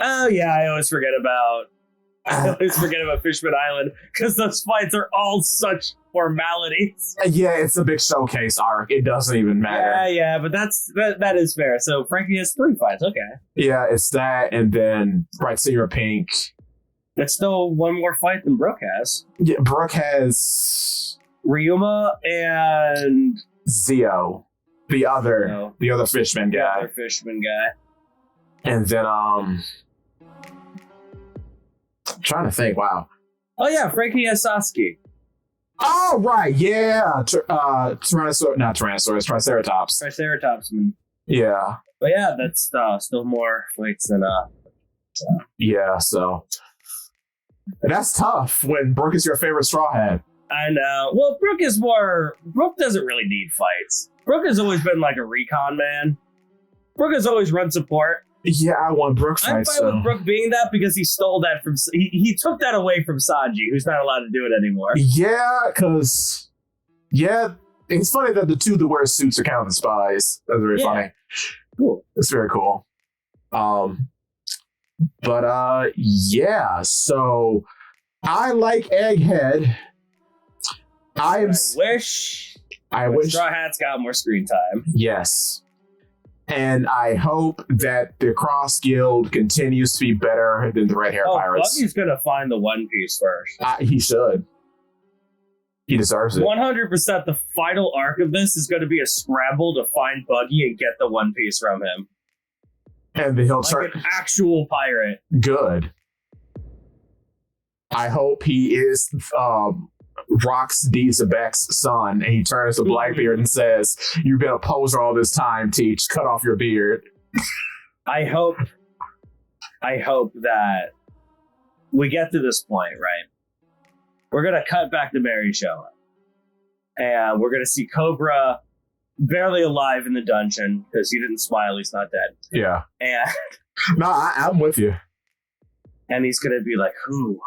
Oh yeah, I always forget about Fishman Island because those fights are all such formalities. Yeah, it's a big showcase arc. It doesn't even matter. Yeah, but that is fair. So Frankie has 3 fights. Okay, Yeah, it's that, and then Bright Senior Pink. that's still one more fight than Brooke has. Yeah, Brooke has Ryuma and Zio, the other fishman guy. Other fishman guy. And then I'm trying to think. Wow. Oh yeah, Frankie and Sasuke. Oh right, yeah. Triceratops. Triceratops man. Yeah. But yeah, that's still more fights than Yeah, so that's tough when Brooke is your favorite Straw Hat. I know. Well, Brooke doesn't really need fights. Brooke has always been like a recon man. Brooke has always run support. Yeah, I want Brooke fights. I'm fine with Brooke being that because he stole that from... He took that away from Sanji, who's not allowed to do it anymore. Yeah, because... Yeah, it's funny that the two that wear suits are kind of the spies. That's very funny. Cool. It's very cool. Yeah, so I like Egghead. I wish Straw Hat's got more screen time. Yes. And I hope that the Cross Guild continues to be better than the Red Hair Pirates. Buggy's gonna find the One Piece first. He should. He deserves it. 100% the final arc of this is going to be a scramble to find Buggy and get the One Piece from him. And then he'll like an actual pirate. Good. I hope he is Rox D. Zabek's son, and he turns to Blackbeard and says, "You've been a poser all this time, Teach. Cut off your beard." I hope that we get to this point, right? We're gonna cut back to Mary Shelley, and we're gonna see Cobra barely alive in the dungeon because he didn't smile. He's not dead. Yeah. And no, I'm with you. And he's gonna be like, "Who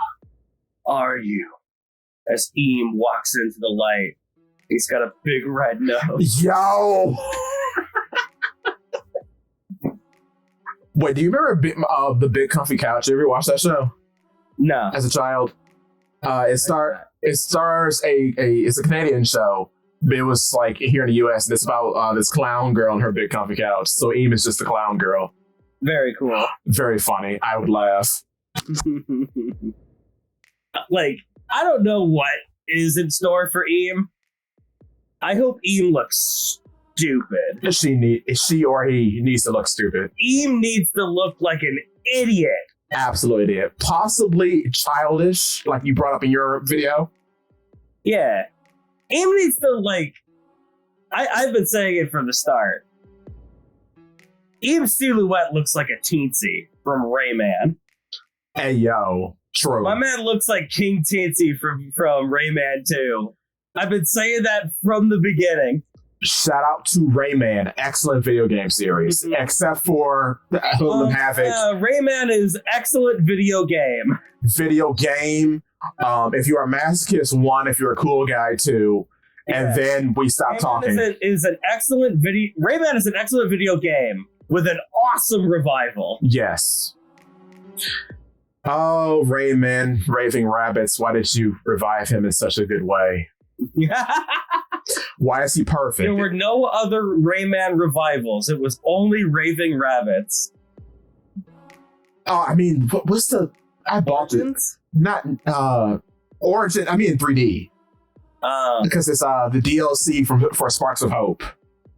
are you?" As Eam walks into the light, he's got a big red nose. Yo! Wait, do you remember the Big Comfy Couch? You ever watch that show? No. As a child? It stars it's a Canadian show, but it was like here in the US, and it's about this clown girl and her big comfy couch. So Eam is just the clown girl. Very cool. Very funny. I would laugh. Like, I don't know what is in store for Eam. I hope Eam looks stupid. She or he needs to look stupid. Eam needs to look like an idiot. Absolute idiot. Possibly childish, like you brought up in your video. Yeah. Eam needs to, like... I've been saying it from the start. Eam's silhouette looks like a teensy from Rayman. Hey, yo. True. My man looks like King Teensy from Rayman 2. I've been saying that from the beginning. Shout out to Rayman. Excellent video game series. Mm-hmm. Except for Hoodlum Havoc. Rayman is excellent video game. Video game. If you're a masochist, 1. If you're a cool guy, 2. And then we stop talking. Rayman is an excellent video game with an awesome revival. Yes. Oh, Rayman, Raving Rabbits, why did you revive him in such a good way? Why is he perfect? There were no other Rayman revivals. It was only Raving Rabbits. Oh, I mean, what's the... I bought Origins? It. Not... Origin, I mean in 3D. Because it's the DLC for Sparks of Hope.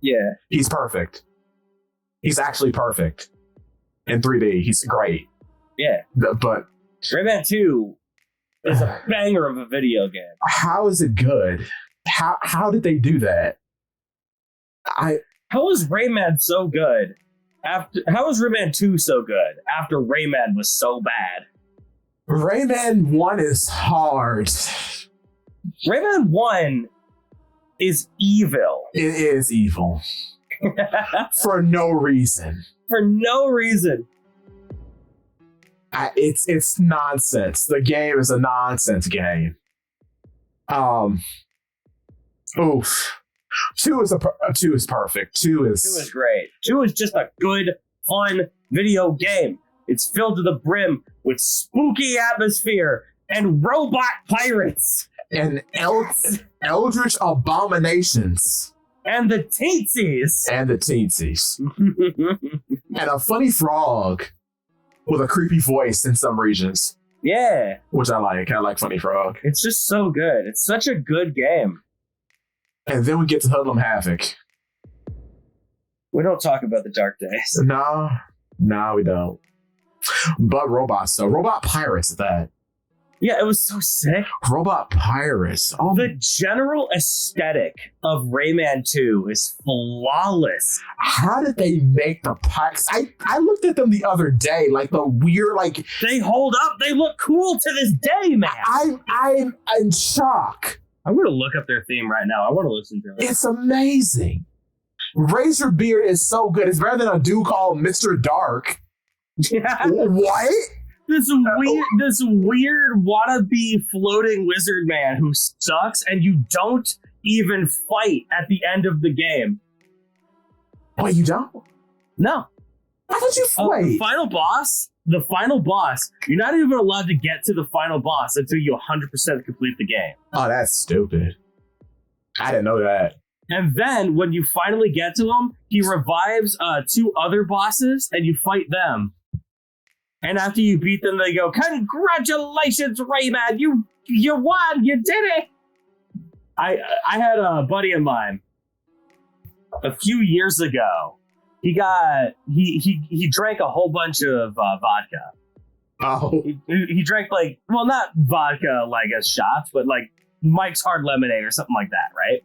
Yeah. He's perfect. He's actually perfect. In 3D, he's great. Yeah. But Rayman 2 is a banger of a video game. How is it good? How did they do that? How was Rayman so good? How was Rayman 2 so good after Rayman was so bad? Rayman 1 is hard. Rayman 1 is evil. It is evil. For no reason. For no reason. It's nonsense. The game is a nonsense game. Oof. 2 is perfect. 2 is great. 2 is just a good, fun video game. It's filled to the brim with spooky atmosphere and robot pirates. And eldritch abominations. And the teensies. And a funny frog with a creepy voice in some regions. Yeah. Which I like. I like Funny Frog. It's just so good. It's such a good game. And then we get to Hoodlum Havoc. We don't talk about the dark days. No, we don't. But robots, though. Robot pirates at that. Yeah, it was so sick. Robot pirates. Oh, The general aesthetic of Rayman 2 is flawless. how did they make the pirates? I looked at them the other day, like the weird, like They hold up. They look cool to this day, man. I'm in shock. I'm going to look up their theme right now. I want to listen to it. It's amazing. Razorbeard is so good. It's better than a dude called Mr. Dark. Yeah. What? This weird wannabe floating wizard man who sucks, and you don't even fight at the end of the game. Wait, you don't? No. How did you fight? The final boss, you're not even allowed to get to the final boss until you 100% complete the game. Oh, that's stupid. I didn't know that. And then when you finally get to him, he revives 2 other bosses, and you fight them. And after you beat them, they go, "Congratulations, Rayman! You won! You did it!" I had a buddy of mine a few years ago. He drank a whole bunch of vodka. Oh, He drank not vodka like as shots, but like Mike's Hard Lemonade or something like that, right?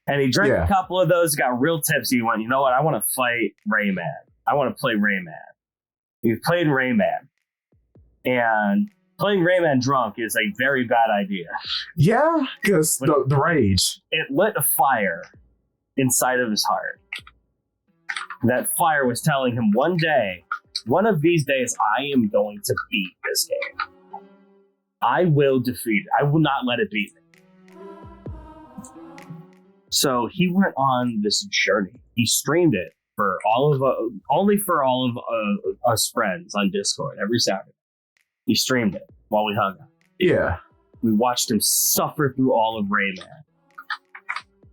And he drank a couple of those, got real tipsy. He went, "You know what? I want to fight Rayman. I want to play Rayman." He played Rayman. And playing Rayman drunk is a very bad idea. yeah, because the rage. It lit a fire inside of his heart. That fire was telling him one of these days, I am going to beat this game. I will defeat it. I will not let it beat me. So he went on this journey. He streamed it for all of us friends on Discord every Saturday. He streamed it while we hung out. Yeah. We watched him suffer through all of Rayman.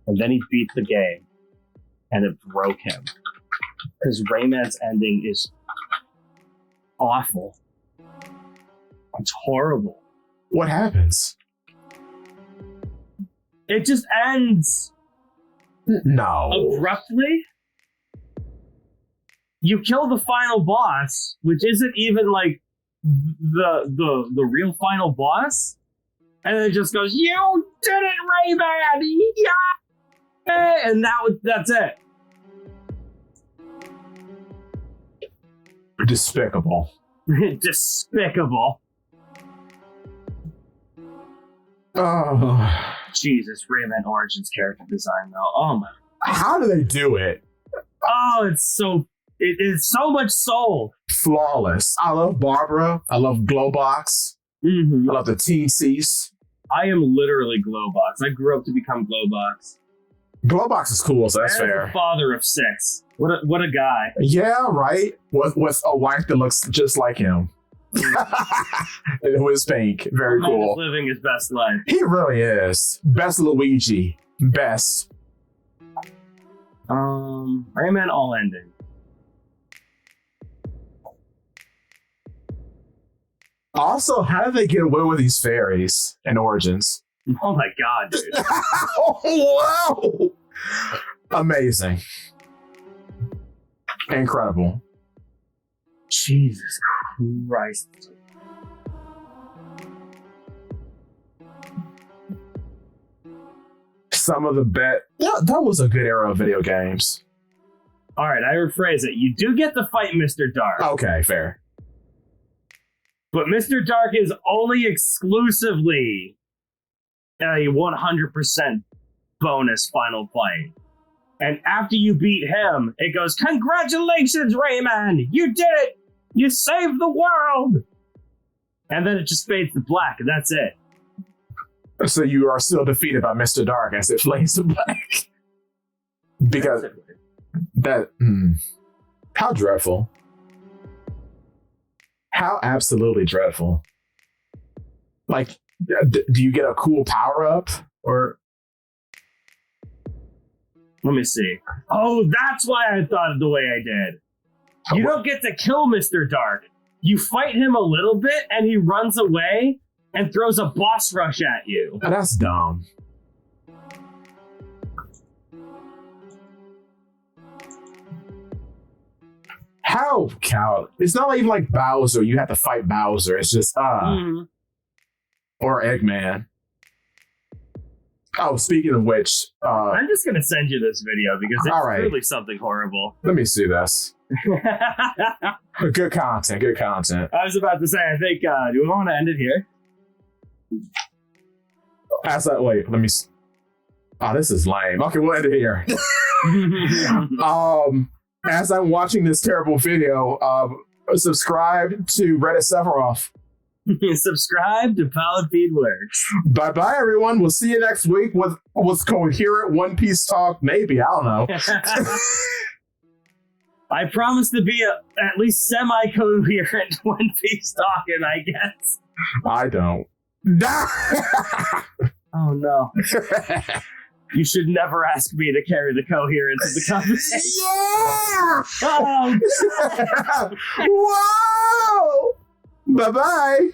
And then he beat the game. And it broke him. Because Rayman's ending is awful. It's horrible. What happens? It just ends No. abruptly. You kill the final boss, which isn't even like the real final boss, and it just goes, "You did it, Rayman! Yeah!" And that's it. Despicable. Despicable. Oh. Jesus, Rayman Origins character design though. Oh my. How do they do it? Oh, it is so much soul. Flawless. I love Barbara. I love Glowbox. Mm-hmm. I love the TCs. I am literally Glowbox. I grew up to become Glowbox. Glowbox is cool, so that's And fair. the father of 6. What a guy. Yeah, right. With a wife that looks just like him. Who is pink. Very Man cool. is living his best life. He really is. Best Luigi. Best. Rayman all ending. Also, how did they get away with these fairies in Origins? Oh my god, dude. Oh, wow! Amazing. Incredible. Jesus Christ. Some of the best. Yeah, that was a good era of video games. All right, I rephrase it. You do get to fight Mr. Dark. Okay, fair. But Mr. Dark is only exclusively a 100% bonus final fight. And after you beat him, it goes, "Congratulations, Rayman! You did it! You saved the world!" And then it just fades to black, and that's it. So you are still defeated by Mr. Dark as it flames to black. Because that... how dreadful. How absolutely dreadful. Like, do you get a cool power-up? Or... Let me see. Oh, that's why I thought of the way I did. You don't get to kill Mr. Dark. You fight him a little bit, and he runs away and throws a boss rush at you. That's dumb. How cow? It's not even like Bowser. You have to fight Bowser. It's just or Eggman. Oh, speaking of which, I'm just gonna send you this video because it's really something horrible. Let me see this. Good content. Good content. I was about to say, I think. Do we want to end it here? Wait, let me. This is lame. Okay, we'll end it here. As I'm watching this terrible video, subscribe to Reddit Sephiroth. Subscribe to Palette Feed Works. Bye bye, everyone. We'll see you next week with coherent One Piece talk. Maybe, I don't know. I promise to be at least semi-coherent One Piece talking, I guess. I don't. Oh no. You should never ask me to carry the coherence of the conversation. Yeah! Oh. Whoa! Bye-bye.